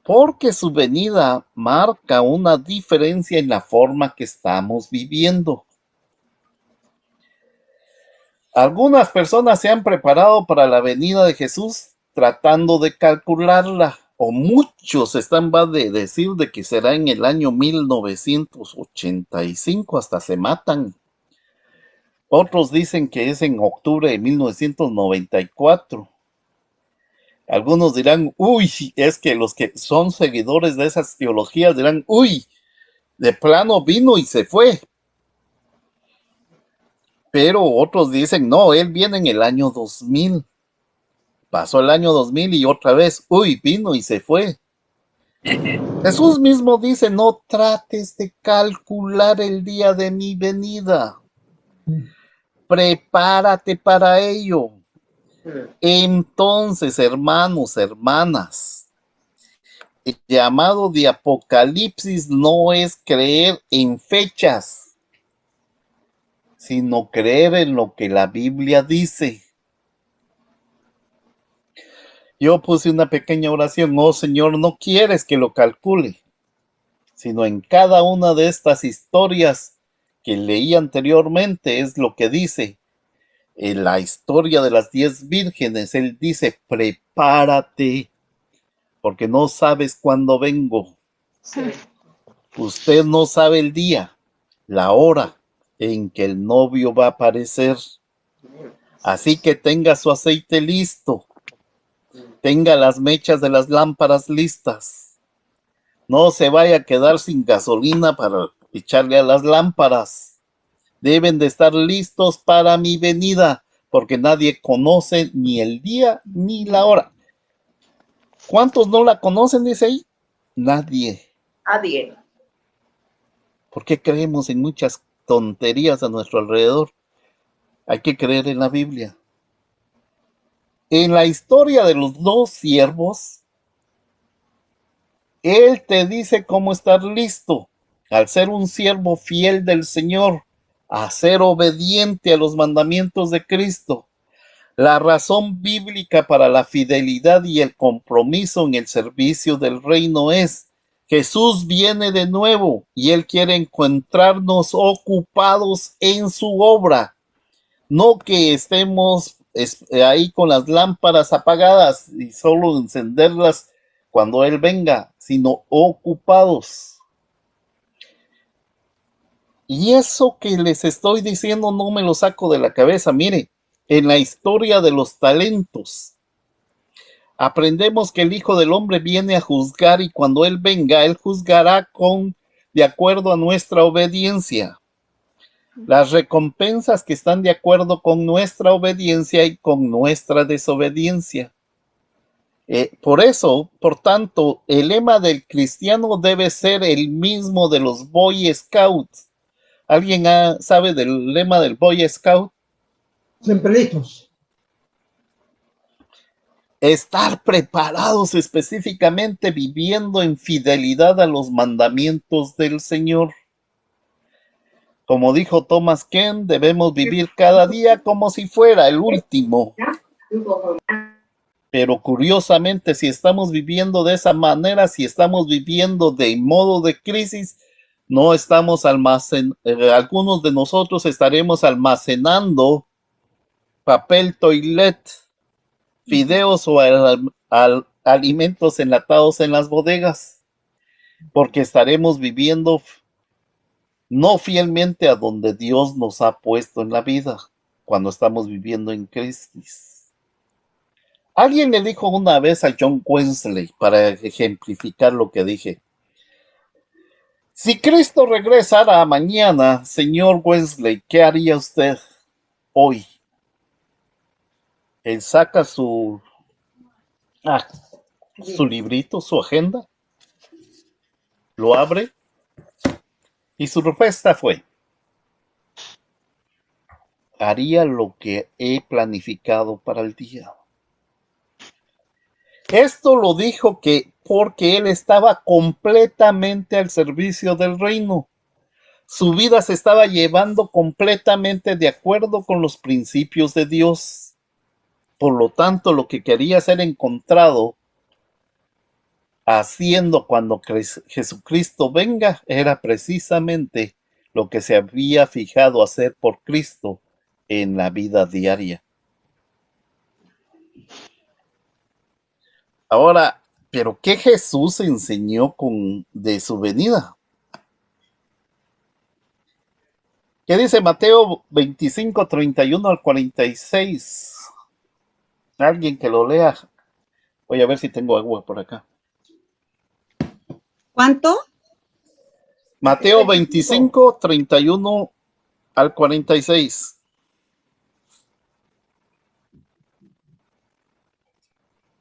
porque su venida marca una diferencia en la forma que estamos viviendo. Algunas personas se han preparado para la venida de Jesús tratando de calcularla, o muchos están de decir de que será en el año 1985, hasta se matan. Otros dicen que es en octubre de 1994. Algunos dirán, uy, es que los que son seguidores de esas teologías dirán, uy, de plano vino y se fue. Pero otros dicen, no, él viene en el año 2000. Pasó el año 2000 y otra vez, uy, vino y se fue. Jesús mismo dice, no trates de calcular el día de mi venida. Prepárate para ello. Entonces, hermanos, hermanas, el llamado de Apocalipsis no es creer en fechas, sino creer en lo que la Biblia dice. Yo puse una pequeña oración: oh Señor, no quieres que lo calcule, sino en cada una de estas historias que leí anteriormente es lo que dice. En la historia de las 10 vírgenes, él dice: prepárate, porque no sabes cuándo vengo. Sí. Usted no sabe el día, la hora en que el novio va a aparecer. Así que tenga su aceite listo, tenga las mechas de las lámparas listas. No se vaya a quedar sin gasolina para echarle a las lámparas. Deben de estar listos para mi venida, porque nadie conoce ni el día ni la hora. ¿Cuántos no la conocen, dice ahí? Nadie. Nadie. ¿Por qué creemos en muchas tonterías a nuestro alrededor? Hay que creer en la Biblia. En la historia de los 2 siervos, él te dice cómo estar listo. Al ser un siervo fiel del Señor, a ser obediente a los mandamientos de Cristo. La razón bíblica para la fidelidad y el compromiso en el servicio del reino es: Jesús viene de nuevo y Él quiere encontrarnos ocupados en su obra. No que estemos ahí con las lámparas apagadas y solo encenderlas cuando Él venga, sino ocupados. Y eso que les estoy diciendo no me lo saco de la cabeza. Mire, en la historia de los talentos, aprendemos que el Hijo del Hombre viene a juzgar, y cuando Él venga, Él juzgará de acuerdo a nuestra obediencia. Las recompensas que están de acuerdo con nuestra obediencia y con nuestra desobediencia. Por eso, por tanto, el lema del cristiano debe ser el mismo de los Boy Scouts. ¿Alguien sabe del lema del Boy Scout? Siempre listos. Estar preparados, específicamente viviendo en fidelidad a los mandamientos del Señor. Como dijo Thomas Ken, debemos vivir cada día como si fuera el último. Pero curiosamente, si estamos viviendo de esa manera, si estamos viviendo de modo de crisis, no estamos algunos de nosotros estaremos almacenando papel toilet, fideos o alimentos enlatados en las bodegas, porque estaremos viviendo no fielmente a donde Dios nos ha puesto en la vida, cuando estamos viviendo en crisis. Alguien le dijo una vez a John Wesley, para ejemplificar lo que dije: si Cristo regresara mañana, señor Wesley, ¿qué haría usted hoy? Él saca su librito, su agenda, lo abre, y su respuesta fue: haría lo que he planificado para el día. Esto lo dijo porque él estaba completamente al servicio del reino. Su vida se estaba llevando completamente de acuerdo con los principios de Dios. Por lo tanto, lo que quería ser encontrado haciendo cuando Jesucristo venga era precisamente lo que se había fijado hacer por Cristo en la vida diaria. Ahora, ¿pero qué Jesús enseñó de su venida? ¿Qué dice Mateo 25, 31 al 46? Alguien que lo lea. Voy a ver si tengo agua por acá. ¿Cuánto? Mateo 25, 31 al 46.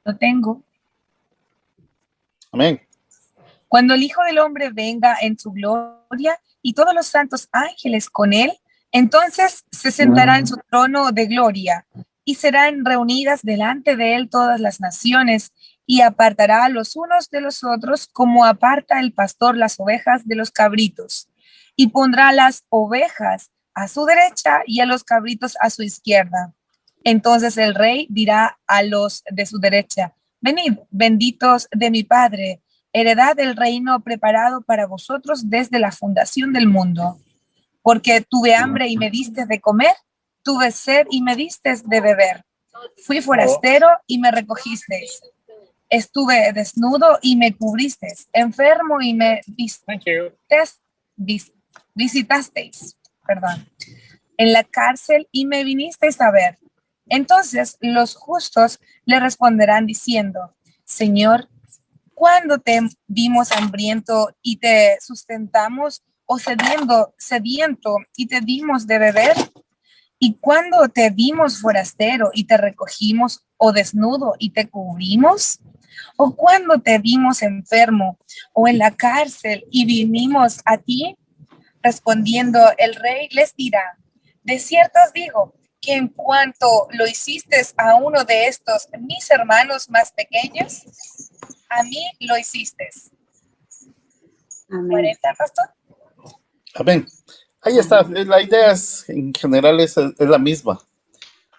Lo tengo. Amén. Cuando el Hijo del Hombre venga en su gloria y todos los santos ángeles con él, entonces se sentará en su trono de gloria y serán reunidas delante de él todas las naciones, y apartará a los unos de los otros como aparta el pastor las ovejas de los cabritos, y pondrá las ovejas a su derecha y a los cabritos a su izquierda. Entonces el rey dirá a los de su derecha: venid, benditos de mi Padre, heredad del reino preparado para vosotros desde la fundación del mundo. Porque tuve hambre y me diste de comer, tuve sed y me diste de beber. Fui forastero y me recogisteis. Estuve desnudo y me cubristeis, enfermo y me visitasteis. Perdón. En la cárcel y me vinisteis a ver. Entonces los justos le responderán diciendo: Señor, ¿cuándo te vimos hambriento y te sustentamos, o sediento y te dimos de beber? ¿Y cuándo te vimos forastero y te recogimos, o desnudo y te cubrimos? ¿O cuándo te vimos enfermo o en la cárcel y vinimos a ti? Respondiendo el rey les dirá: de cierto os digo que en cuanto lo hiciste a uno de estos mis hermanos más pequeños, a mí lo hiciste. Amén. 40, pastor. Amén. Ahí está. La idea en general es la misma.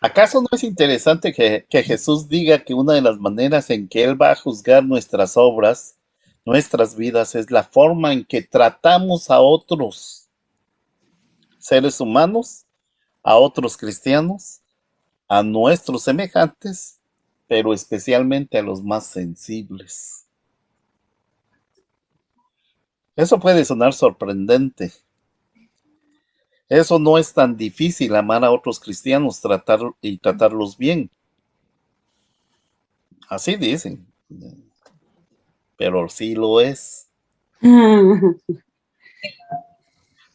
¿Acaso no es interesante que Jesús diga que una de las maneras en que Él va a juzgar nuestras obras, nuestras vidas, es la forma en que tratamos a otros seres humanos, a otros cristianos, a nuestros semejantes, pero especialmente a los más sensibles? Eso puede sonar sorprendente. Eso no es tan difícil, amar a otros cristianos, tratarlos bien. Así dicen, pero sí lo es.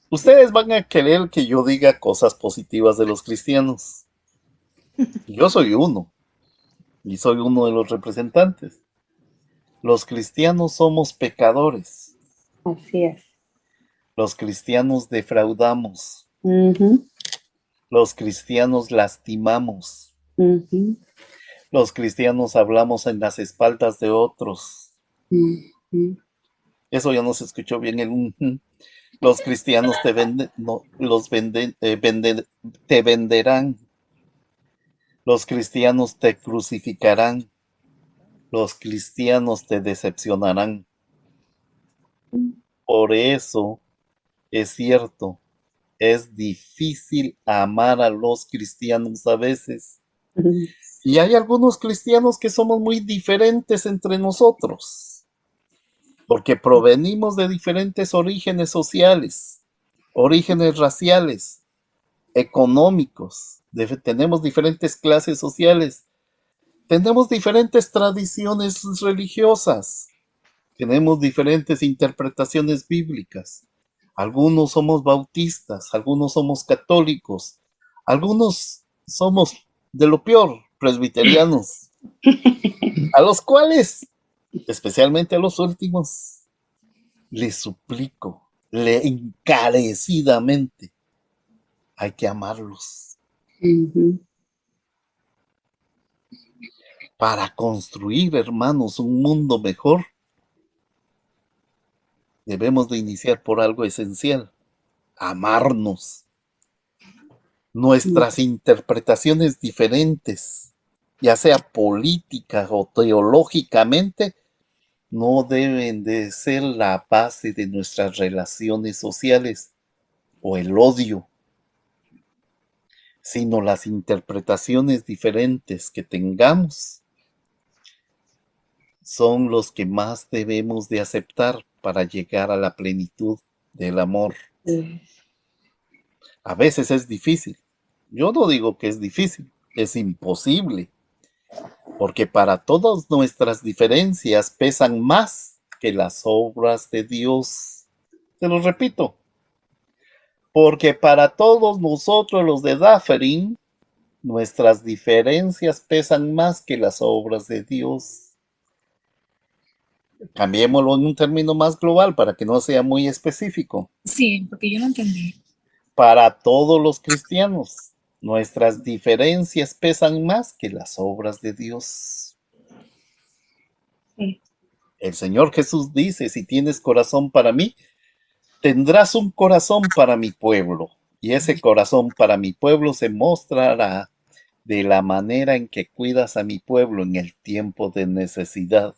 Ustedes van a querer que yo diga cosas positivas de los cristianos. Yo soy uno, y soy uno de los representantes. Los cristianos somos pecadores. Así es. Los cristianos defraudamos. Ujú, Los cristianos lastimamos. ujú, Los cristianos hablamos en las espaldas de otros. ujú. Eso ya no se escuchó bien el ujú. Los cristianos te venden, no, te venderán. Los cristianos te crucificarán. Los cristianos te decepcionarán. Por eso es cierto, es difícil amar a los cristianos a veces. Y hay algunos cristianos que somos muy diferentes entre nosotros, porque provenimos de diferentes orígenes sociales, orígenes raciales, económicos, tenemos diferentes clases sociales, tenemos diferentes tradiciones religiosas, tenemos diferentes interpretaciones bíblicas. Algunos somos bautistas, algunos somos católicos, algunos somos de lo peor, presbiterianos, a los cuales, especialmente a los últimos, les suplico, encarecidamente, hay que amarlos. Ujú. Para construir, hermanos, un mundo mejor, debemos de iniciar por algo esencial: amarnos. Nuestras interpretaciones diferentes, ya sea política o teológicamente, no deben de ser la base de nuestras relaciones sociales o el odio, sino las interpretaciones diferentes que tengamos son los que más debemos de aceptar para llegar a la plenitud del amor. A veces es difícil. Yo no digo que es difícil, es imposible, porque para todas nuestras diferencias pesan más que las obras de Dios. Te lo repito, porque para todos nosotros los de Dafferin, nuestras diferencias pesan más que las obras de Dios. Cambiémoslo en un término más global para que no sea muy específico. Sí, porque yo no entendí. Para todos los cristianos, nuestras diferencias pesan más que las obras de Dios. Sí. El Señor Jesús dice, si tienes corazón para mí, tendrás un corazón para mi pueblo. Y ese corazón para mi pueblo se mostrará de la manera en que cuidas a mi pueblo en el tiempo de necesidad.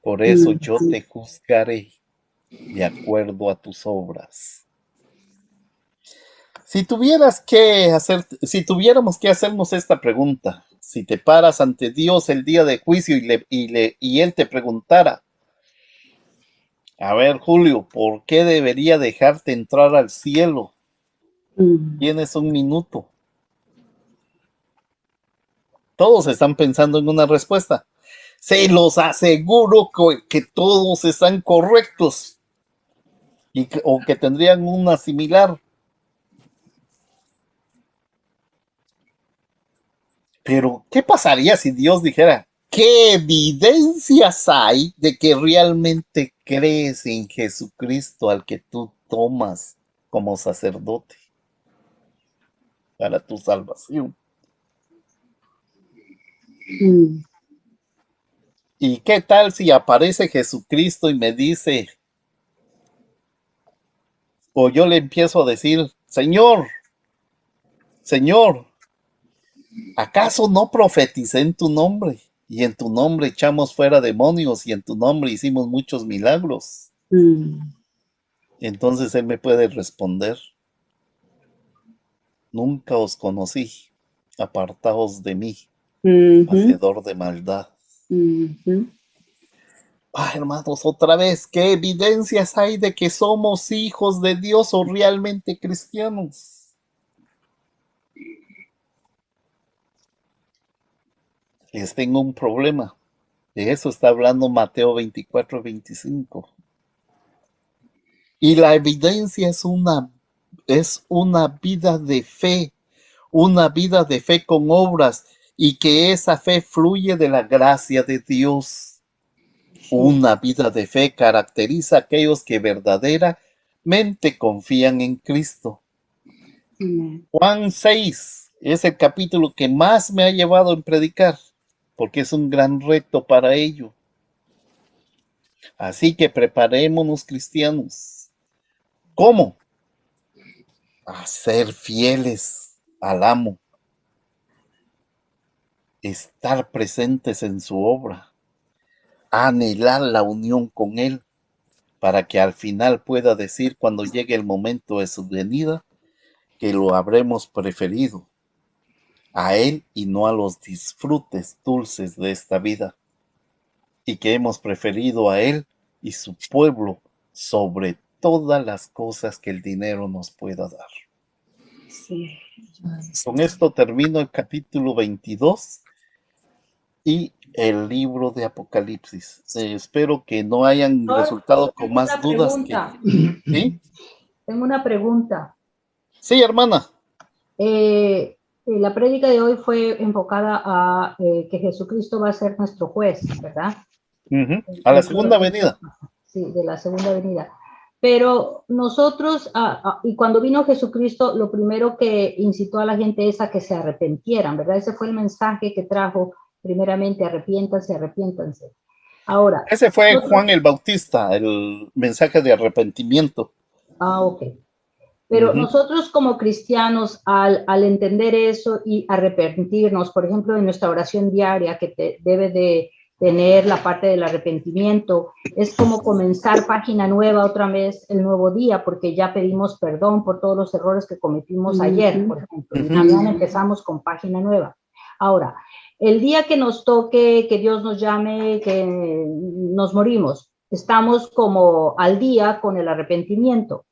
Por eso yo te juzgaré de acuerdo a tus obras. Si tuviéramos que hacernos esta pregunta, si te paras ante Dios el día de juicio y Él te preguntara, a ver, Julio, ¿por qué debería dejarte entrar al cielo? Tienes un minuto. Todos están pensando en una respuesta. Se los aseguro que todos están correctos o que tendrían una similar. Pero, ¿qué pasaría si Dios dijera, ¿qué evidencias hay de que realmente crees en Jesucristo al que tú tomas como sacerdote para tu salvación? ¿Y qué tal si aparece Jesucristo y me dice, o yo le empiezo a decir, Señor, Señor, ¿acaso no profeticé en tu nombre? Y en tu nombre echamos fuera demonios y en tu nombre hicimos muchos milagros. Entonces Él me puede responder, nunca os conocí, apartaos de mí, hacedor de maldad. Hermanos, otra vez, ¿qué evidencias hay de que somos hijos de Dios o realmente cristianos? Les tengo un problema. De eso está hablando Mateo 24-25. Y la evidencia es una vida de fe, una vida de fe con obras, y que esa fe fluye de la gracia de Dios. Una vida de fe caracteriza a aquellos que verdaderamente confían en Cristo. Juan 6 es el capítulo que más me ha llevado en predicar, porque es un gran reto para ello. Así que preparémonos, cristianos. ¿Cómo? A ser fieles al amo, estar presentes en su obra, anhelar la unión con Él, para que al final pueda decir cuando llegue el momento de su venida, que lo habremos preferido a Él y no a los disfrutes dulces de esta vida, y que hemos preferido a Él y su pueblo sobre todas las cosas que el dinero nos pueda dar. Sí. Con esto termino el capítulo 22 y el libro de Apocalipsis. Espero que no hayan resultado con más dudas que... ¿Sí? Tengo una pregunta. Sí, hermana. La prédica de hoy fue enfocada a que Jesucristo va a ser nuestro juez, ¿verdad? A la segunda venida. Sí, de la segunda venida. Pero nosotros, y cuando vino Jesucristo, lo primero que incitó a la gente es a que se arrepentieran, ¿verdad? Ese fue el mensaje que trajo primeramente, arrepiéntanse, arrepiéntanse. Ahora. Ese fue Juan el Bautista, el mensaje de arrepentimiento. Ok. Pero nosotros como cristianos, al entender eso y arrepentirnos, por ejemplo, en nuestra oración diaria, que debe de tener la parte del arrepentimiento, es como comenzar página nueva otra vez el nuevo día, porque ya pedimos perdón por todos los errores que cometimos ayer, por ejemplo. Y mañana empezamos con página nueva. Ahora, el día que nos toque, que Dios nos llame, que nos morimos, estamos como al día con el arrepentimiento.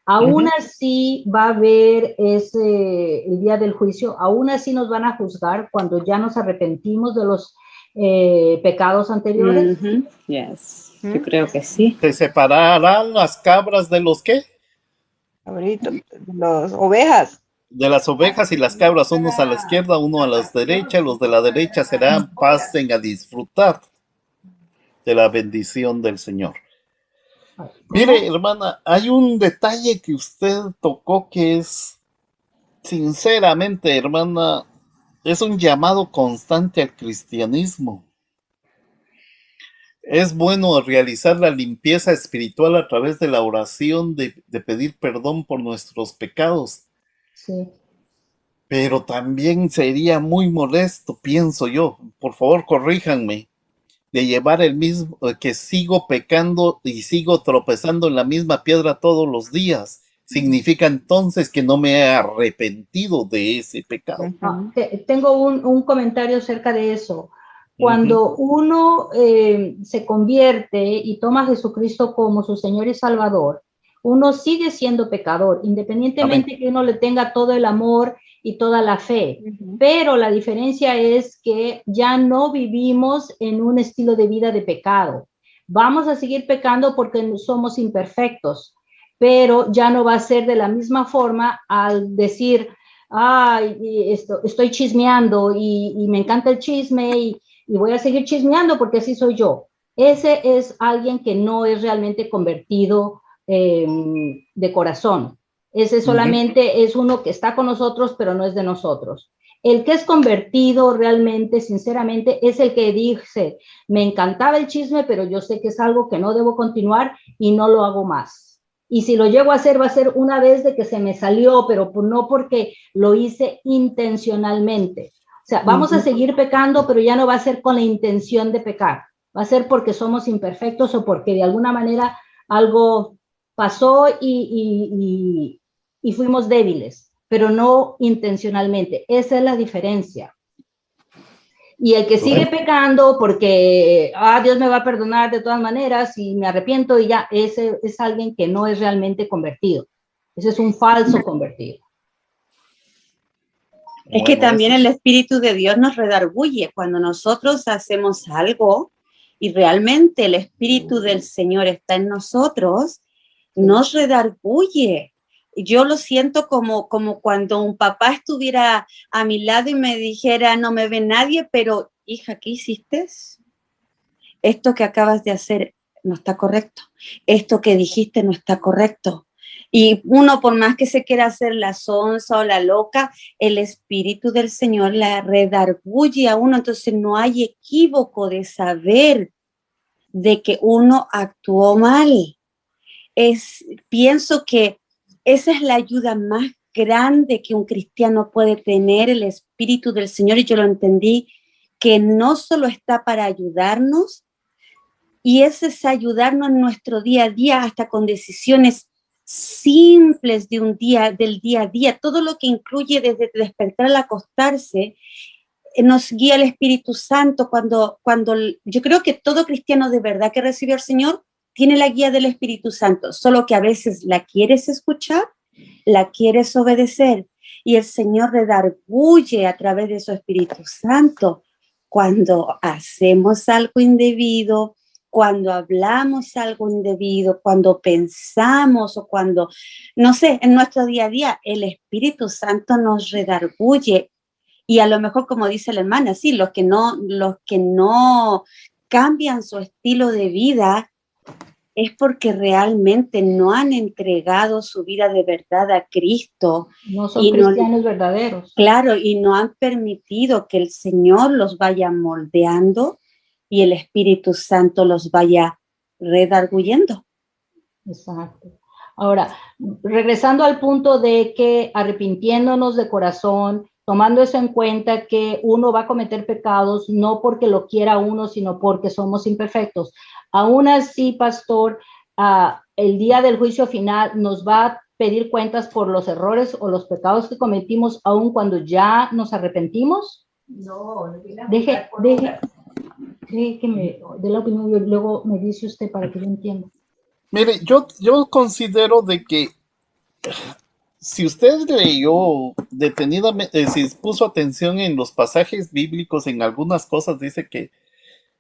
Aún así va a haber el día del juicio, aún así nos van a juzgar cuando ya nos arrepentimos de los pecados anteriores. Yes, yo creo que sí. ¿Se separarán las cabras de los qué? Ahorita, las ovejas. De las ovejas y las cabras, unos a la izquierda, uno a la derecha. Los de la derecha pasen a disfrutar de la bendición del Señor. Mire, hermana, hay un detalle que usted tocó que es, sinceramente, hermana, es un llamado constante al cristianismo. Es bueno realizar la limpieza espiritual a través de la oración, de pedir perdón por nuestros pecados, Sí. pero también sería muy molesto, pienso yo, por favor corríjanme, de llevar el mismo, que sigo pecando y sigo tropezando en la misma piedra todos los días. Significa entonces que no me he arrepentido de ese pecado. Tengo un comentario acerca de eso. Cuando uno se convierte y toma a Jesucristo como su Señor y Salvador, uno sigue siendo pecador, independientemente Amén. que uno le tenga todo el amor y toda la fe. Pero la diferencia es que ya no vivimos en un estilo de vida de pecado. Vamos a seguir pecando porque somos imperfectos, pero ya no va a ser de la misma forma al decir, estoy chismeando y me encanta el chisme y voy a seguir chismeando porque así soy yo. Ese es alguien que no es realmente convertido de corazón. Ese solamente es uno que está con nosotros, pero no es de nosotros. El que es convertido realmente, sinceramente, es el que dice, me encantaba el chisme, pero yo sé que es algo que no debo continuar y no lo hago más. Y si lo llego a hacer, va a ser una vez de que se me salió, pero no porque lo hice intencionalmente. O sea, vamos a seguir pecando, pero ya no va a ser con la intención de pecar. Va a ser porque somos imperfectos o porque de alguna manera algo pasó y fuimos débiles, pero no intencionalmente. Esa es la diferencia. Y el que sigue pecando porque, Dios me va a perdonar de todas maneras y me arrepiento y ya, ese es alguien que no es realmente convertido. Ese es un falso convertido. Es que también el Espíritu de Dios nos redarguye cuando nosotros hacemos algo y realmente el Espíritu del Señor está en nosotros, nos redarguye. Yo lo siento como cuando un papá estuviera a mi lado y me dijera, no me ve nadie, pero hija, ¿qué hiciste? Esto que acabas de hacer no está correcto. Esto que dijiste no está correcto. Y uno, por más que se quiera hacer la sonsa o la loca, el Espíritu del Señor la redarguye a uno. Entonces no hay equívoco de saber de que uno actuó mal. Pienso que esa es la ayuda más grande que un cristiano puede tener, el Espíritu del Señor, y yo lo entendí, que no solo está para ayudarnos, y ese es ayudarnos en nuestro día a día, hasta con decisiones simples del día a día, todo lo que incluye desde despertar al acostarse, nos guía el Espíritu Santo cuando yo creo que todo cristiano de verdad que recibió al Señor tiene la guía del Espíritu Santo, solo que a veces la quieres escuchar, la quieres obedecer, y el Señor redarguye a través de su Espíritu Santo cuando hacemos algo indebido, cuando hablamos algo indebido, cuando pensamos o cuando, no sé, en nuestro día a día, el Espíritu Santo nos redarguye. Y a lo mejor, como dice la hermana, sí, los que no cambian su estilo de vida es porque realmente no han entregado su vida de verdad a Cristo. No son cristianos verdaderos. Claro, y no han permitido que el Señor los vaya moldeando y el Espíritu Santo los vaya redarguyendo. Exacto. Ahora, regresando al punto de que arrepintiéndonos de corazón, tomando eso en cuenta que uno va a cometer pecados no porque lo quiera uno, sino porque somos imperfectos. Aún así, pastor, el día del juicio final nos va a pedir cuentas por los errores o los pecados que cometimos, aun cuando ya nos arrepentimos. No, deje que me dé la opinión y luego me dice usted para que yo entienda. Mire, yo considero de que si usted leyó detenidamente, si puso atención en los pasajes bíblicos, en algunas cosas dice que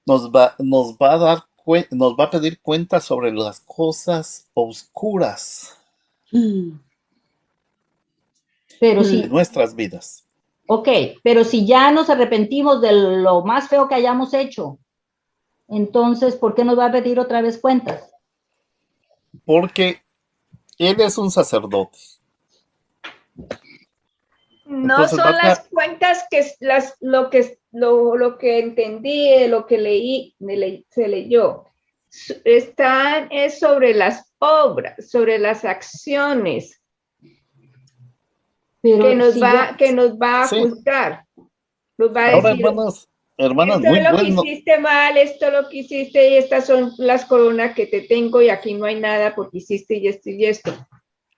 nos va a pedir cuenta sobre las cosas oscuras de nuestras vidas. Ok, pero si ya nos arrepentimos de lo más feo que hayamos hecho, entonces, ¿por qué nos va a pedir otra vez cuentas? Porque Él es un sacerdote. No Entonces, son las cuentas lo que entendí, lo que leí, se leyó. Es sobre las obras, sobre las acciones. Pero que nos va a juzgar. Nos va a ahora, decir, hermanas, esto muy es lo bueno. que hiciste mal, esto es lo que hiciste, y estas son las coronas que te tengo, y aquí no hay nada porque hiciste y esto y esto.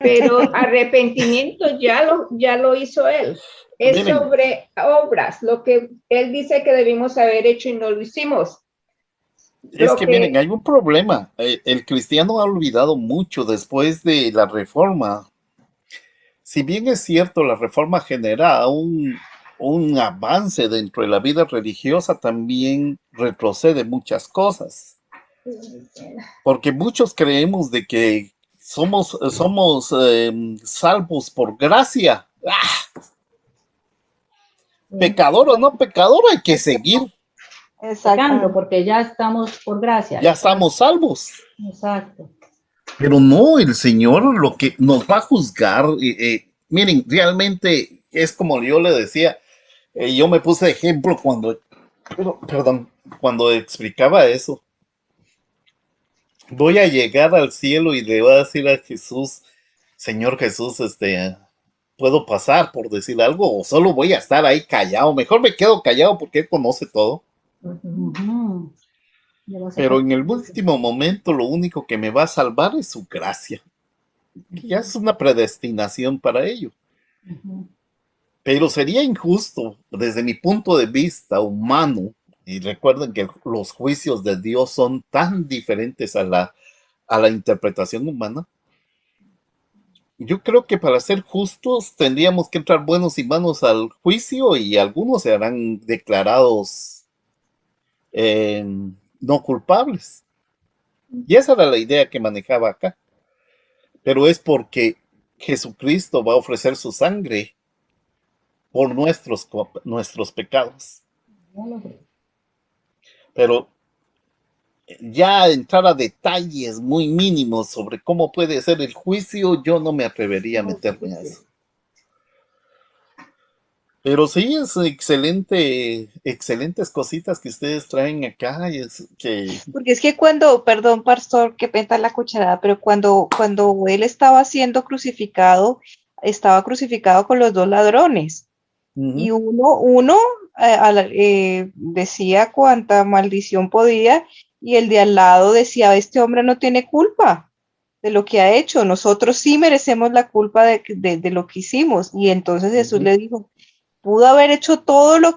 Pero arrepentimiento ya lo hizo él. Es Miren, sobre obras, lo que él dice que debimos haber hecho y no lo hicimos. es que miren, hay un problema. El cristiano ha olvidado mucho después de la reforma. Si bien es cierto, la reforma genera un avance dentro de la vida religiosa, también retrocede muchas cosas. Porque muchos creemos de que somos salvos por gracia. ¡Ah! Pecador o no pecador, hay que seguir. Exacto, porque ya estamos por gracia. Ya estamos salvos. Exacto. Pero no, el Señor lo que nos va a juzgar, miren, realmente es como yo le decía, yo me puse de ejemplo cuando explicaba eso. Voy a llegar al cielo y le voy a decir a Jesús, Señor Jesús, ¿puedo pasar por decir algo o solo voy a estar ahí callado? Mejor me quedo callado porque Él conoce todo. Pero en el último momento lo único que me va a salvar es su gracia. Ya es una predestinación para ello. Pero sería injusto desde mi punto de vista humano, y recuerden que los juicios de Dios son tan diferentes a la interpretación humana. Yo creo que para ser justos tendríamos que entrar buenos y malos al juicio y algunos serán declarados no culpables. Y esa era la idea que manejaba acá. Pero es porque Jesucristo va a ofrecer su sangre por nuestros pecados. Pero ya entrar a detalles muy mínimos sobre cómo puede ser el juicio, yo no me atrevería a meterme a eso. Pero sí, es excelentes cositas que ustedes traen acá. Porque es que perdón, pastor, que penta la cucharada, pero cuando él estaba siendo crucificado, estaba crucificado con los 2 ladrones. Y uno decía cuánta maldición podía, y el de al lado decía, este hombre no tiene culpa de lo que ha hecho, nosotros sí merecemos la culpa de lo que hicimos. Y entonces Jesús le dijo, pudo haber hecho todo lo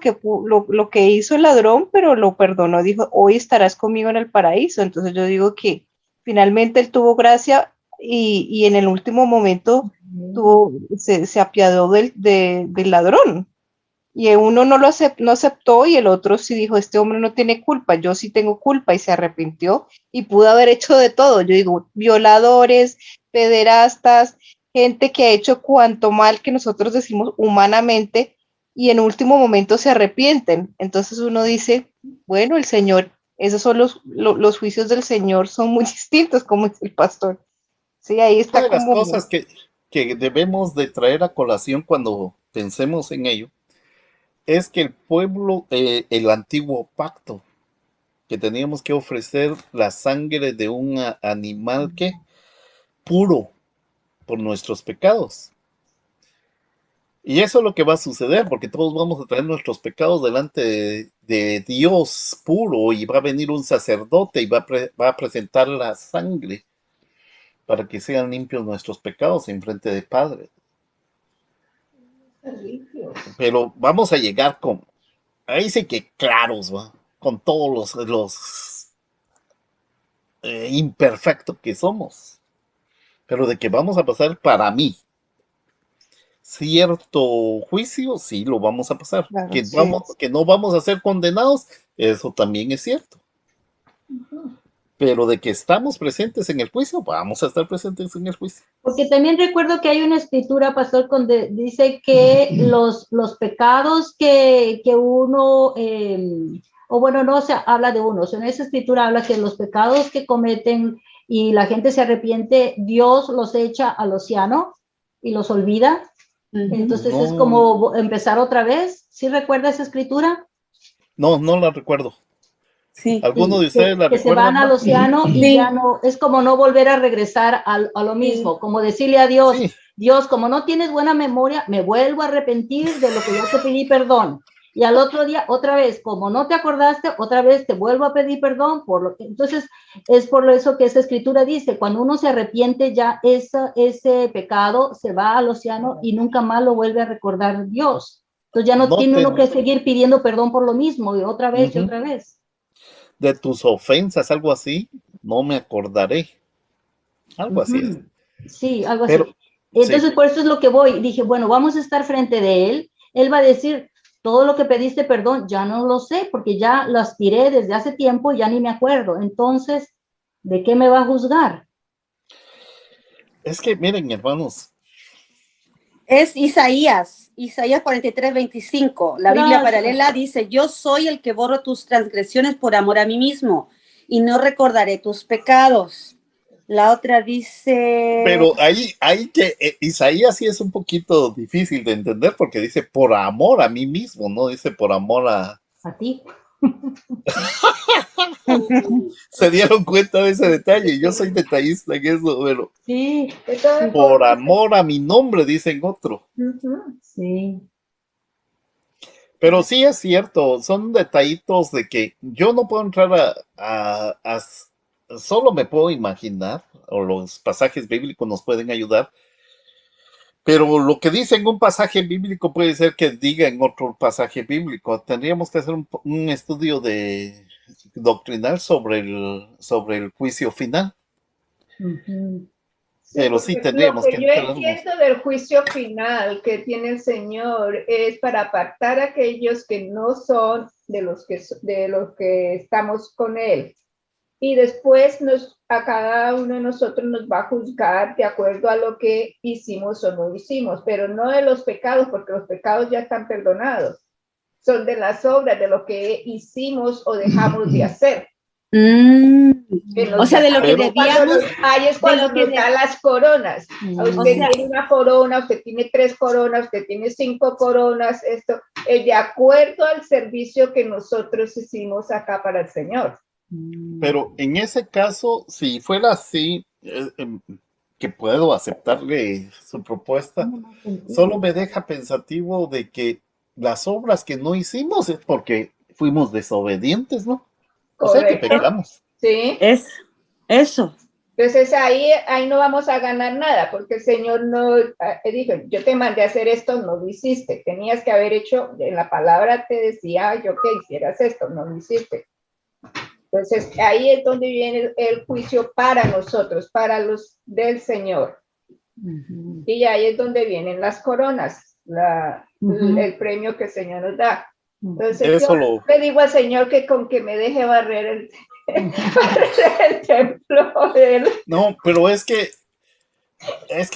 que hizo el ladrón, pero lo perdonó, dijo, hoy estarás conmigo en el paraíso. Entonces yo digo que finalmente él tuvo gracia y en el último momento se apiadó del ladrón. Y uno no aceptó y el otro sí dijo, este hombre no tiene culpa, yo sí tengo culpa, y se arrepintió y pudo haber hecho de todo. Yo digo, violadores, pederastas, gente que ha hecho cuanto mal que nosotros decimos humanamente y en último momento se arrepienten. Entonces uno dice, bueno, el Señor, esos son los juicios del Señor, son muy distintos, como dice el pastor. Sí, ahí está. Una de las cosas que debemos de traer a colación cuando pensemos en ello es que el pueblo, el antiguo pacto, que teníamos que ofrecer la sangre de un animal que puro por nuestros pecados. Y eso es lo que va a suceder, porque todos vamos a traer nuestros pecados delante de Dios puro, y va a venir un sacerdote y va a presentar la sangre para que sean limpios nuestros pecados en frente del Padre. Pero vamos a llegar ahí sí que claros, ¿va? Con todos los imperfectos que somos. Pero de que vamos a pasar, para mí, cierto juicio, sí lo vamos a pasar. Claro, que no vamos a ser condenados, eso también es cierto. Pero de que estamos presentes en el juicio, vamos a estar presentes en el juicio. Porque también recuerdo que hay una escritura, pastor, donde dice que los pecados que uno, o bueno, no se habla de uno, en esa escritura habla que los pecados que cometen y la gente se arrepiente, Dios los echa al océano y los olvida. Entonces No. es como empezar otra vez. ¿Sí recuerda esa escritura? No, no la recuerdo. Sí. ¿Alguno de ustedes la Que se recuerda? van al océano y Sí. ya no, es como no volver a regresar a lo mismo, como decirle a Dios, Sí. Dios, como no tienes buena memoria, me vuelvo a arrepentir de lo que ya te pedí perdón. Y al otro día, otra vez, como no te acordaste, otra vez te vuelvo a pedir perdón por lo que... Entonces, es por eso que esa escritura dice, cuando uno se arrepiente ya ese pecado se va al océano y nunca más lo vuelve a recordar Dios. Entonces ya no tiene uno que seguir pidiendo perdón por lo mismo, y otra vez y otra vez. De tus ofensas, algo así, no me acordaré. Algo así es. Sí, algo Pero, así. Entonces, sí. por eso es lo que voy. Dije, bueno, vamos a estar frente de él. Él va a decir, todo lo que pediste perdón, ya no lo sé, porque ya lo aspiré desde hace tiempo, ya ni me acuerdo. Entonces, ¿de qué me va a juzgar? Es que, miren, hermanos. Es Isaías 43:25. La Biblia Gracias. paralela dice, yo soy el que borro tus transgresiones por amor a mí mismo y no recordaré tus pecados. La otra dice... Pero ahí que Isaías sí es un poquito difícil de entender porque dice por amor a mí mismo, no dice por amor a ti. Se dieron cuenta de ese detalle. Yo soy detallista en eso, pero sí, por amor a mi nombre, dicen otro. Sí. Pero sí es cierto, son detallitos de que yo no puedo entrar solo me puedo imaginar, o los pasajes bíblicos nos pueden ayudar, pero lo que dice en un pasaje bíblico puede ser que diga en otro pasaje bíblico. Tendríamos que hacer un estudio doctrinal sobre el juicio final. Pero sí tendríamos que Lo que yo entiendo del juicio final que tiene el Señor es para apartar a aquellos que no son de los que estamos con Él. Y después a cada uno de nosotros nos va a juzgar de acuerdo a lo que hicimos o no hicimos, pero no de los pecados, porque los pecados ya están perdonados. Son de las obras, de lo que hicimos o dejamos de hacer. O sea, de lo que debíamos. Ahí es cuando nos da las coronas. Usted tiene una corona, usted tiene 3 coronas, usted tiene 5 coronas, esto es de acuerdo al servicio que nosotros hicimos acá para el Señor. Pero en ese caso, si fuera así, que puedo aceptarle su propuesta, solo me deja pensativo de que las obras que no hicimos es porque fuimos desobedientes, ¿no? O sea que pecamos. Sí. Es eso. Entonces ahí no vamos a ganar nada, porque el Señor no dijo, yo te mandé a hacer esto, no lo hiciste. Tenías que haber hecho, en la palabra te decía yo que hicieras esto, no lo hiciste. Entonces ahí es donde viene el juicio para nosotros, para los del Señor. Y ahí es donde vienen las coronas, el premio que el Señor nos da. Entonces yo le digo al Señor que con que me deje barrer el templo de él. No, pero es que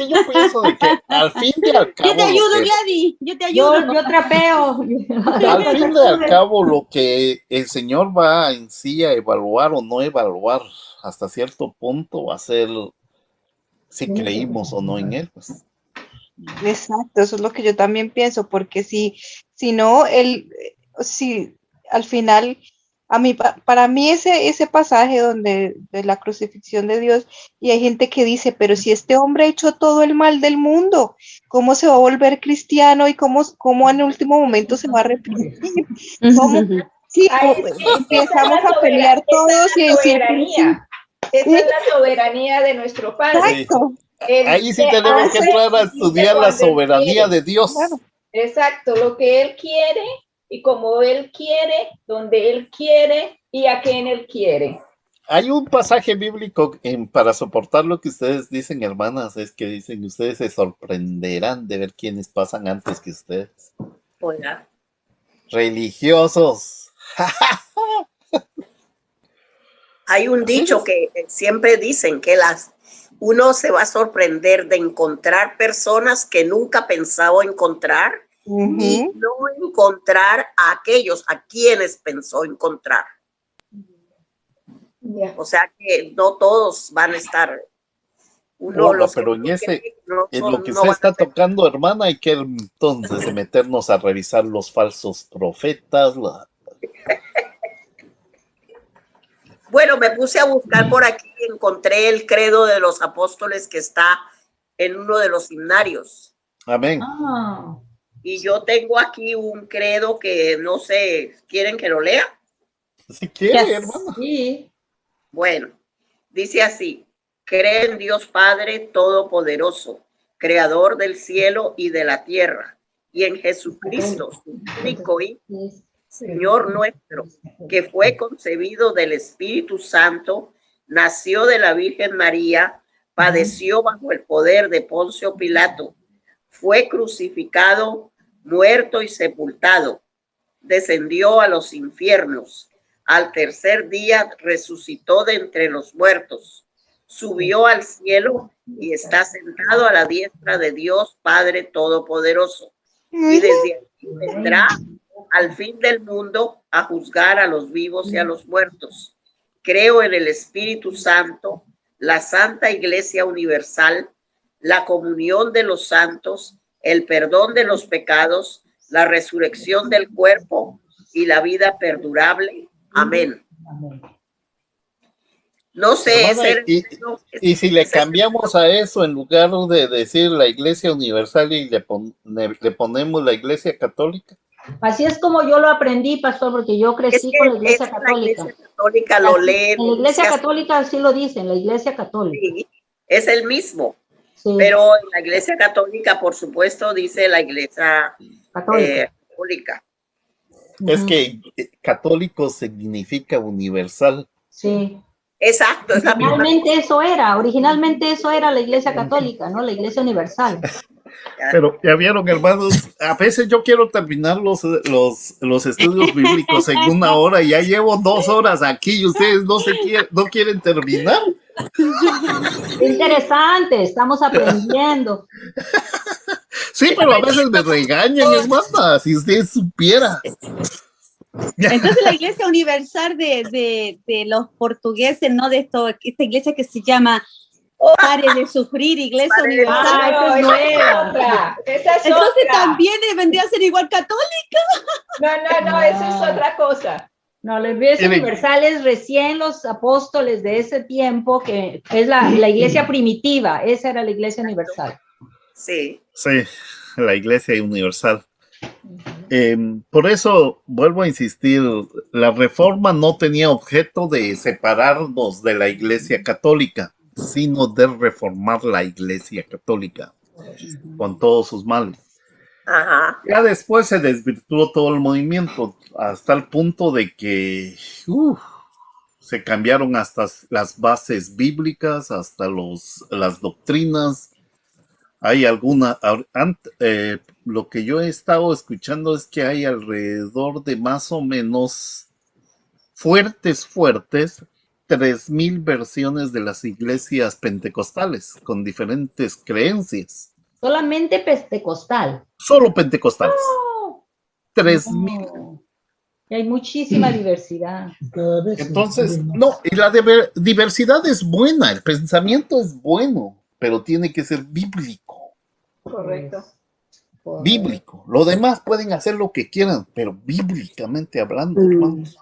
yo pienso de que al fin y al cabo... Yo te ayudo, Gladys, yo te ayudo. Yo trapeo. Al fin y al cabo, lo que el Señor va en sí a evaluar o no evaluar hasta cierto punto va a ser si creímos o no en Él, pues. Exacto, eso es lo que yo también pienso, porque si no, si al final, para mí ese pasaje de la crucifixión de Dios, y hay gente que dice, pero si este hombre ha hecho todo el mal del mundo, ¿cómo se va a volver cristiano y cómo en el último momento se va a arrepentir? Sí, empezamos a pelear todos y decir, esa es la soberanía de nuestro Padre. Exacto. Ahí sí tenemos que entrar a estudiar la soberanía de Dios. Exacto, lo que Él quiere y como Él quiere, donde Él quiere y a quien Él quiere. Hay un pasaje bíblico para soportar lo que ustedes dicen, hermanas, es que dicen ustedes se sorprenderán de ver quiénes pasan antes que ustedes. Oiga. Religiosos. Hay un dicho que siempre dicen que uno se va a sorprender de encontrar personas que nunca pensaba encontrar y no encontrar a aquellos a quienes pensó encontrar. O sea que no todos van a estar Hola, pero en lo que usted está tocando, hermana, hay que entonces meternos a revisar los falsos profetas. Bueno, me puse a buscar por aquí y encontré el credo de los apóstoles que está en uno de los himnarios. Amén. Y yo tengo aquí un credo que no sé, ¿quieren que lo lea? Si quiere, hermano. Sí. Bueno, dice así: cree en Dios Padre Todopoderoso, Creador del cielo y de la tierra, y en Jesucristo, su único Hijo, Señor nuestro, que fue concebido del Espíritu Santo, nació de la Virgen María, padeció bajo el poder de Poncio Pilato, fue crucificado, muerto y sepultado, descendió a los infiernos, al tercer día resucitó de entre los muertos, subió al cielo y está sentado a la diestra de Dios Padre Todopoderoso, y desde aquí vendrá al fin del mundo a juzgar a los vivos y a los muertos. Creo en el Espíritu Santo, la Santa Iglesia Universal, la comunión de los santos, el perdón de los pecados, la resurrección del cuerpo y la vida perdurable. Amén. No sé, Hermana, y si le cambiamos a eso, en lugar de decir la Iglesia Universal y le ponemos la Iglesia Católica. Así es como yo lo aprendí, pastor, porque yo crecí con la Iglesia Católica. La Iglesia Católica lo lee. En la Iglesia Católica sí lo dicen, la Iglesia Católica. Sí, es el mismo. Sí. Pero en la Iglesia Católica, por supuesto, dice la Iglesia Católica. Es que católico significa universal. Sí. Exacto. Originalmente eso era la Iglesia Católica, ¿no? La Iglesia Universal. Pero ya vieron, hermanos, a veces yo quiero terminar los estudios bíblicos en 1 hora y ya llevo 2 horas aquí y ustedes no quieren terminar. Interesante, estamos aprendiendo. Sí, pero a veces me regañan, hermana, si usted supiera. Entonces la Iglesia Universal de los portugueses, ¿no? De esta iglesia que se llama Pare de Sufrir, Iglesia Universal. No, esa es otra. Entonces también vendría a ser igual católica. No, eso es otra cosa. No, la Iglesia Universal es recién los apóstoles de ese tiempo, que es la Iglesia primitiva. Esa era la Iglesia Universal. Sí. Sí, la Iglesia Universal. Por eso vuelvo a insistir, la reforma no tenía objeto de separarnos de la Iglesia Católica, sino de reformar la Iglesia Católica con todos sus males. Ajá. Ya después se desvirtuó todo el movimiento hasta el punto de que se cambiaron hasta las bases bíblicas, hasta las doctrinas. Hay lo que yo he estado escuchando es que hay alrededor de más o menos fuertes, 3,000 versiones de las iglesias pentecostales con diferentes creencias. Solamente pentecostal. Solo pentecostales. No. 3,000. No. Y hay muchísima diversidad. Entonces, y la diversidad es buena, el pensamiento es bueno, pero tiene que ser bíblico. Correcto. Bíblico. Lo demás pueden hacer lo que quieran, pero bíblicamente hablando, hermanos.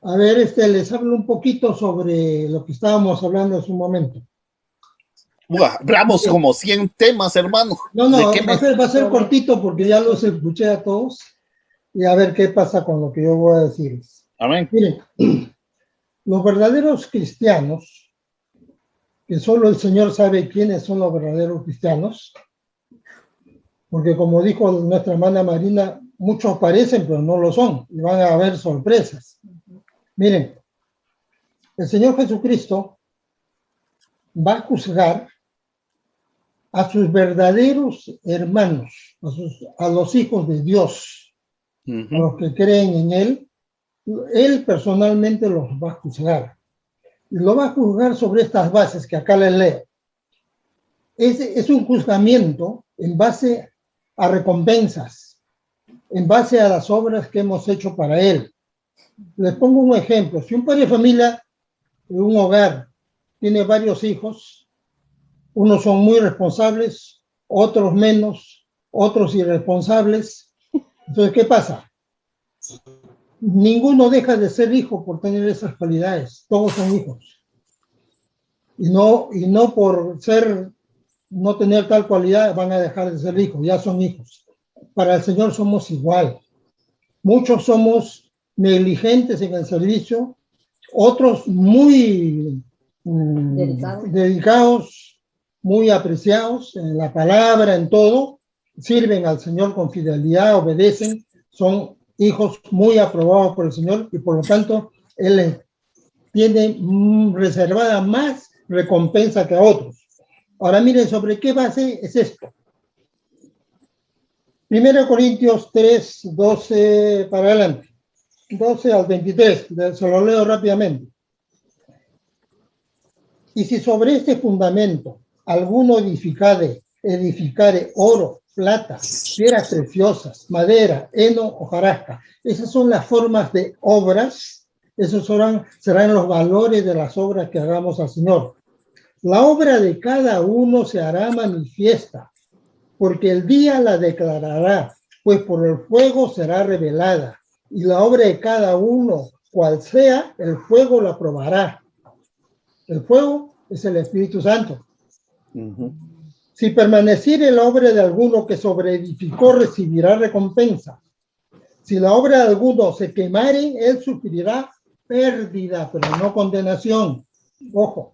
A ver, les hablo un poquito sobre lo que estábamos hablando hace un momento. Hablamos como 100 temas, hermano. No, va a ser cortito porque ya los escuché a todos. Y a ver qué pasa con lo que yo voy a decirles. Amén. Miren, los verdaderos cristianos, que solo el Señor sabe quiénes son los verdaderos cristianos, porque como dijo nuestra hermana Marina, muchos parecen, pero no lo son, y van a haber sorpresas. Miren, el Señor Jesucristo va a juzgar a sus verdaderos hermanos, a los hijos de Dios, a los que creen en Él personalmente los va a juzgar. Y lo va a juzgar sobre estas bases que acá les leo. Es un juzgamiento en base a recompensas, en base a las obras que hemos hecho para Él. Les pongo un ejemplo. Si un padre de familia de un hogar tiene varios hijos, Unos son muy responsables, otros menos, otros irresponsables. Entonces, ¿qué pasa? Ninguno deja de ser hijo por tener esas cualidades. Todos son hijos. Y no por no tener tal cualidad van a dejar de ser hijos. Ya son hijos. Para el Señor somos igual. Muchos somos negligentes en el servicio, otros muy dedicados, muy apreciados en la palabra, en todo, sirven al Señor con fidelidad, obedecen, son hijos muy aprobados por el Señor y por lo tanto Él les tiene reservada más recompensa que a otros. Ahora miren, ¿sobre qué base es esto? 1 Corintios 3, 12 para adelante, 12 al 23, se lo leo rápidamente. Y si sobre este fundamento alguno edificare oro, plata, piedras preciosas, madera, heno o hojarasca, esas son las formas de obras, esos serán los valores de las obras que hagamos al Señor. La obra de cada uno se hará manifiesta, porque el día la declarará, pues por el fuego será revelada, y la obra de cada uno, cual sea, el fuego la probará. El fuego es el Espíritu Santo. Si permaneciere la obra de alguno que sobreedificó, recibirá recompensa. Si la obra de alguno se quemare, él sufrirá pérdida, pero no condenación. Ojo.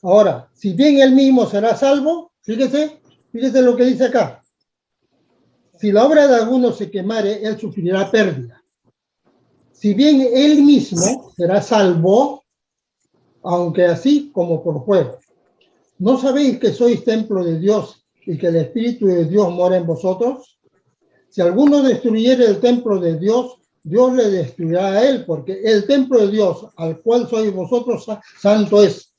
Ahora, si bien él mismo será salvo, fíjese lo que dice acá. Si la obra de alguno se quemare, él sufrirá pérdida. Si bien él mismo será salvo, aunque así como por fuego. ¿No sabéis que sois templo de Dios y que el Espíritu de Dios mora en vosotros? Si alguno destruyere el templo de Dios, Dios le destruirá a él, porque el templo de Dios, al cual sois vosotros, santo es.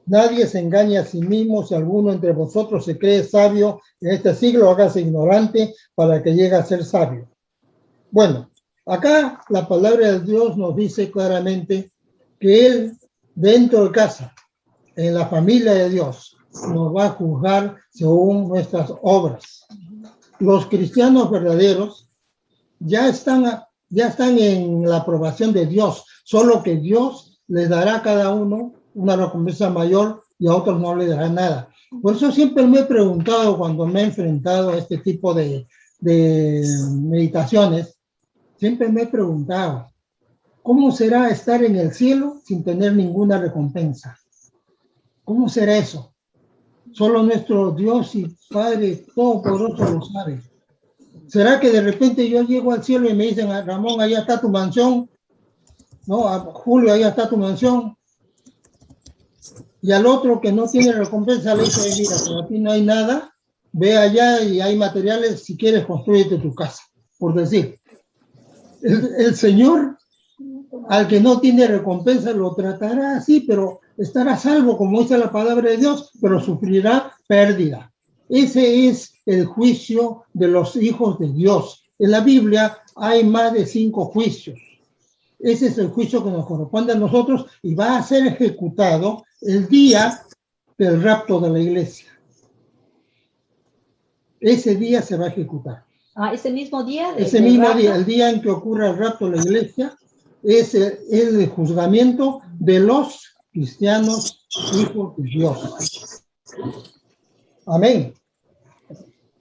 Nadie se engaña a sí mismo. Si alguno entre vosotros se cree sabio en este siglo, hágase ignorante para que llegue a ser sabio. Bueno, acá la palabra de Dios nos dice claramente que Él, dentro de casa, en la familia de Dios, nos va a juzgar según nuestras obras. Los cristianos verdaderos ya están en la aprobación de Dios, solo que Dios les dará a cada uno una recompensa mayor y a otros no le dará nada. Por eso siempre me he preguntado cuando me he enfrentado a este tipo de meditaciones, siempre me he preguntado, ¿cómo será estar en el cielo sin tener ninguna recompensa? ¿Cómo será eso? Solo nuestro Dios y Padre Todopoderoso lo sabe. ¿Será que de repente yo llego al cielo y me dicen, Ramón, allá está tu mansión? No, Julio, allá está tu mansión. Y al otro que no tiene recompensa le dice, mira, pero aquí no hay nada, ve allá y hay materiales, si quieres construyete tu casa, por decir. El Señor, al que no tiene recompensa, lo tratará así, pero estará salvo, como dice la palabra de Dios, pero sufrirá pérdida. Ese es el juicio de los hijos de Dios. En la Biblia hay más de 5 juicios. Ese es el juicio que nos corresponde a nosotros y va a ser ejecutado el día del rapto de la iglesia. Ese día se va a ejecutar. Ese mismo día. Ese mismo día, el día en que ocurra el rapto de la iglesia, es el juzgamiento de los cristianos hijos de Dios. Amén.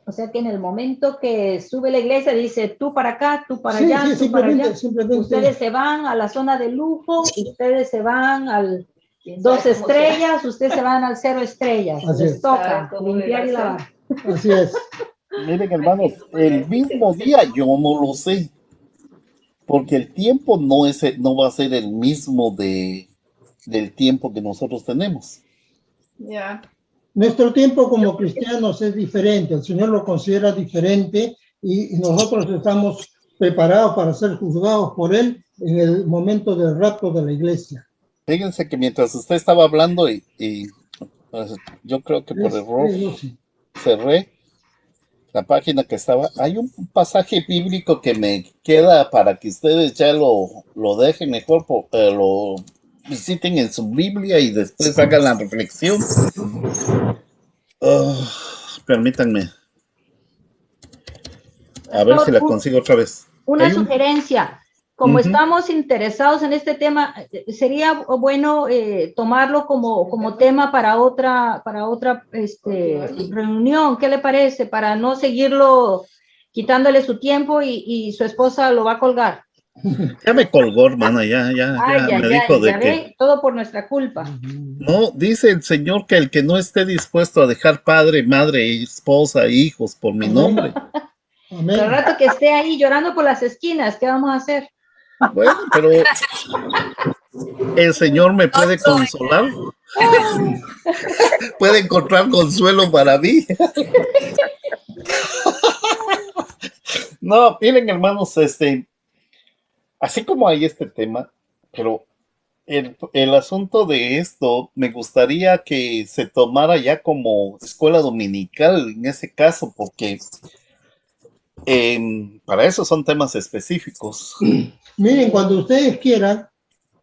O sea que en el momento que sube la iglesia dice tú para acá, tú para allá, tú para allá. Ustedes se van a la zona de lujo, ustedes se van al 2 estrellas, ustedes se van al 0 estrellas. Les toca limpiar y lavar. Así es. Miren, hermanos, el mismo día yo no lo sé, porque el tiempo no va a ser el mismo del tiempo que nosotros tenemos. Ya. Nuestro tiempo como cristianos es diferente, el Señor lo considera diferente y nosotros estamos preparados para ser juzgados por Él en el momento del rapto de la iglesia. Fíjense que mientras usted estaba hablando y pues, yo creo que por error cerré la página que estaba, hay un pasaje bíblico que me queda para que ustedes ya lo dejen mejor, lo visiten en su Biblia y después hagan la reflexión. Oh, permítanme. A ver si la consigo otra vez. Una sugerencia. Como estamos interesados en este tema, sería bueno tomarlo como tema para otra reunión. ¿Qué le parece? Para no seguirlo quitándole su tiempo y su esposa lo va a colgar. Ya me colgó, hermana, ya me dijo de que... Todo por nuestra culpa. No, dice el Señor que el que no esté dispuesto a dejar padre, madre, esposa, hijos por mi nombre. Amén. El rato que esté ahí llorando por las esquinas, ¿qué vamos a hacer? Bueno, pero el Señor me puede consolar. Puede encontrar consuelo para mí. No, miren, hermanos, así como hay este tema, pero el asunto de esto me gustaría que se tomara ya como escuela dominical en ese caso, porque para eso son temas específicos. Miren, cuando ustedes quieran,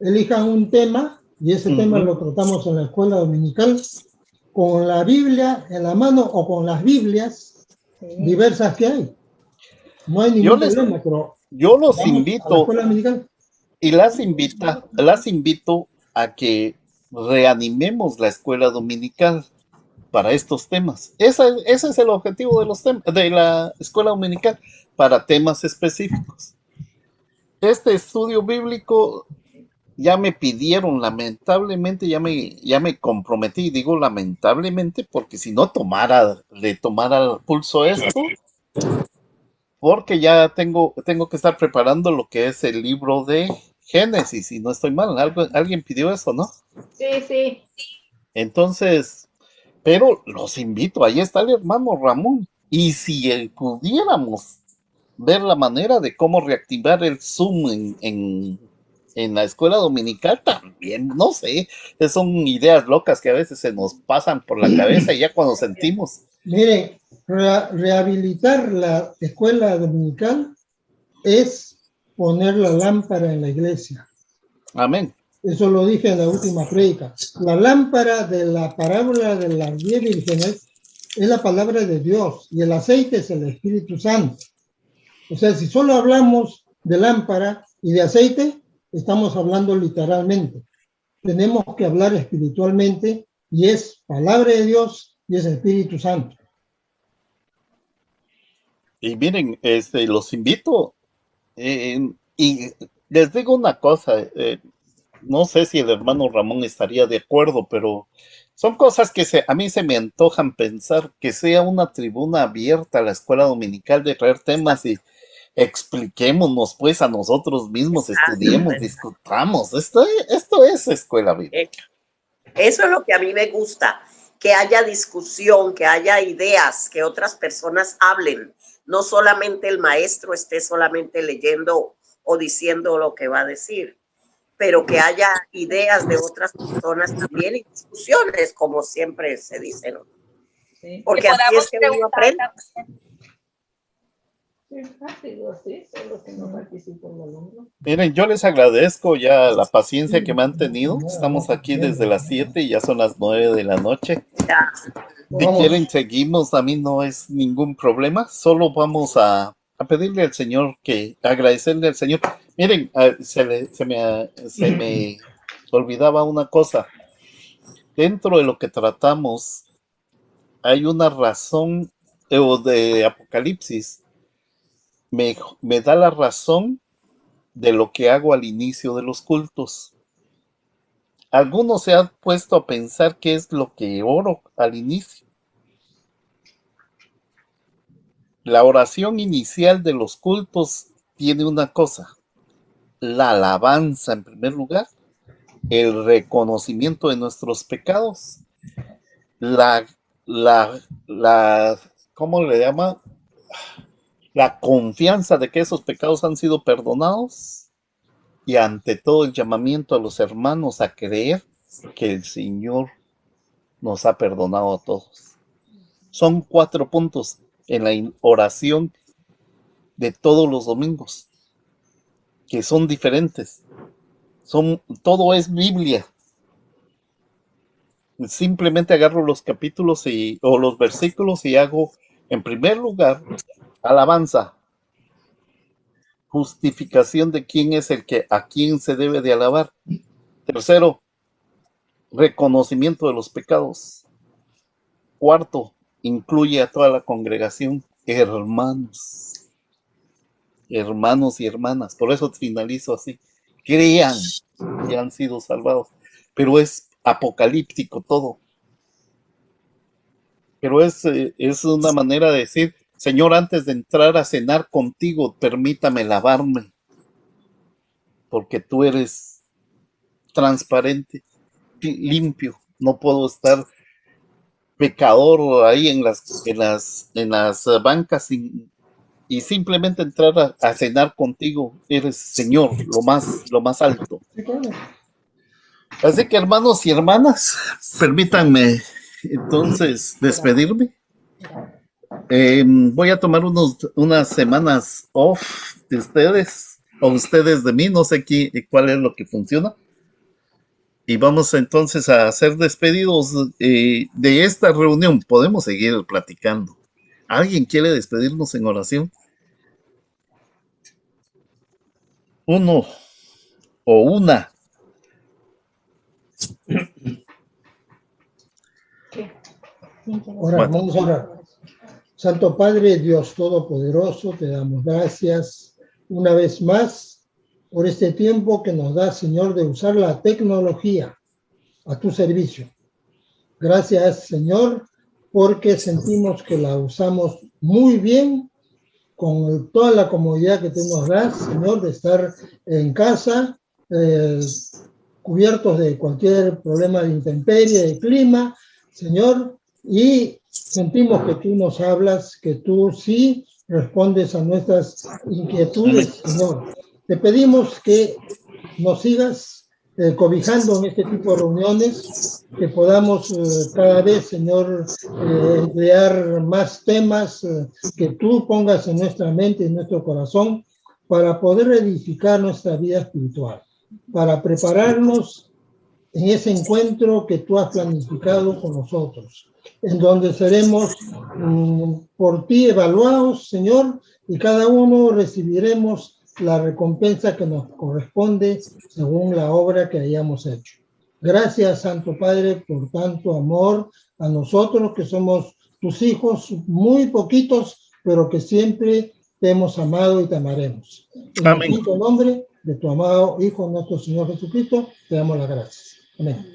elijan un tema y ese tema lo tratamos en la escuela dominical con la Biblia en la mano o con las Biblias diversas que hay. No hay ningún problema, pero yo los invito y las invito a que reanimemos la escuela dominical para estos temas. Ese es el objetivo de los temas de la escuela dominical, para temas específicos. Este estudio bíblico ya me pidieron, lamentablemente, ya me comprometí, digo lamentablemente, porque si no le tomara el pulso esto, porque ya tengo que estar preparando lo que es el libro de Génesis, y no estoy mal, alguien pidió eso, ¿no? Sí. Entonces, pero los invito, ahí está el hermano Ramón, y si pudiéramos ver la manera de cómo reactivar el Zoom en la escuela dominical también, no sé, son ideas locas que a veces se nos pasan por la cabeza y ya cuando sentimos. Miren, rehabilitar la escuela dominical es poner la lámpara en la iglesia. Amén. Eso lo dije en la última prédica. La lámpara de la parábola de las 10 vírgenes es la palabra de Dios y el aceite es el Espíritu Santo. O sea, si solo hablamos de lámpara y de aceite, estamos hablando literalmente. Tenemos que hablar espiritualmente y es palabra de Dios y es Espíritu Santo. Y miren, los invito y les digo una cosa, no sé si el hermano Ramón estaría de acuerdo, pero son cosas que a mí se me antojan pensar, que sea una tribuna abierta a la escuela dominical, de traer temas y expliquémonos pues a nosotros mismos, estudiemos, discutamos. Esto es escuela bíblica. Eso es lo que a mí me gusta, que haya discusión, que haya ideas, que otras personas hablen, no solamente el maestro esté solamente leyendo o diciendo lo que va a decir, pero que haya ideas de otras personas también y discusiones, como siempre se dice, ¿no? Sí. Porque así es que uno aprende. Miren, yo les agradezco ya la paciencia que me han tenido. Estamos aquí desde las 7 y ya son las 9 de la noche. Si quieren, seguimos, a mí no es ningún problema. Solo vamos a pedirle al Señor, agradecerle al Señor. Miren, se me olvidaba una cosa. Dentro de lo que tratamos, hay una razón de Apocalipsis. Me da la razón de lo que hago al inicio de los cultos. Algunos se han puesto a pensar qué es lo que oro al inicio. La oración inicial de los cultos tiene una cosa: la alabanza en primer lugar, el reconocimiento de nuestros pecados, ¿cómo le llama? La confianza de que esos pecados han sido perdonados, y ante todo el llamamiento a los hermanos a creer que el Señor nos ha perdonado a todos. Son 4 puntos en la oración de todos los domingos, que son diferentes, Todo es Biblia. Simplemente agarro los capítulos o los versículos y hago, en primer lugar, alabanza, justificación de quién es a quién se debe de alabar. Tercero, reconocimiento de los pecados. Cuarto, incluye a toda la congregación, hermanos y hermanas. Por eso finalizo así. Crean que han sido salvados. Pero es apocalíptico todo. Pero es una manera de decir, Señor, antes de entrar a cenar contigo, permítame lavarme. Porque tú eres transparente, limpio. No puedo estar pecador ahí en las bancas y simplemente entrar a cenar contigo. Eres Señor, lo más alto. Así que, hermanos y hermanas, permítanme entonces despedirme. Voy a tomar unas semanas off de ustedes o ustedes de mí, no sé cuál es lo que funciona. Y vamos entonces a ser despedidos de esta reunión. Podemos seguir platicando. ¿Alguien quiere despedirnos en oración? Uno o una. Ahora, vamos a orar. Santo Padre, Dios Todopoderoso, te damos gracias una vez más por este tiempo que nos da, Señor, de usar la tecnología a tu servicio. Gracias, Señor, porque sentimos que la usamos muy bien con toda la comodidad que tú nos das, Señor, de estar en casa, cubiertos de cualquier problema de intemperie, de clima, Señor, y sentimos que tú nos hablas, que tú sí respondes a nuestras inquietudes, Señor. Te pedimos que nos sigas cobijando en este tipo de reuniones, que podamos cada vez, Señor, emplear más temas que tú pongas en nuestra mente y en nuestro corazón para poder edificar nuestra vida espiritual, para prepararnos en ese encuentro que tú has planificado con nosotros, en donde seremos por ti evaluados, Señor, y cada uno recibiremos la recompensa que nos corresponde según la obra que hayamos hecho. Gracias, Santo Padre, por tanto amor a nosotros que somos tus hijos, muy poquitos, pero que siempre te hemos amado y te amaremos. En el bendito nombre de tu amado Hijo, nuestro Señor Jesucristo, te damos las gracias. Amén.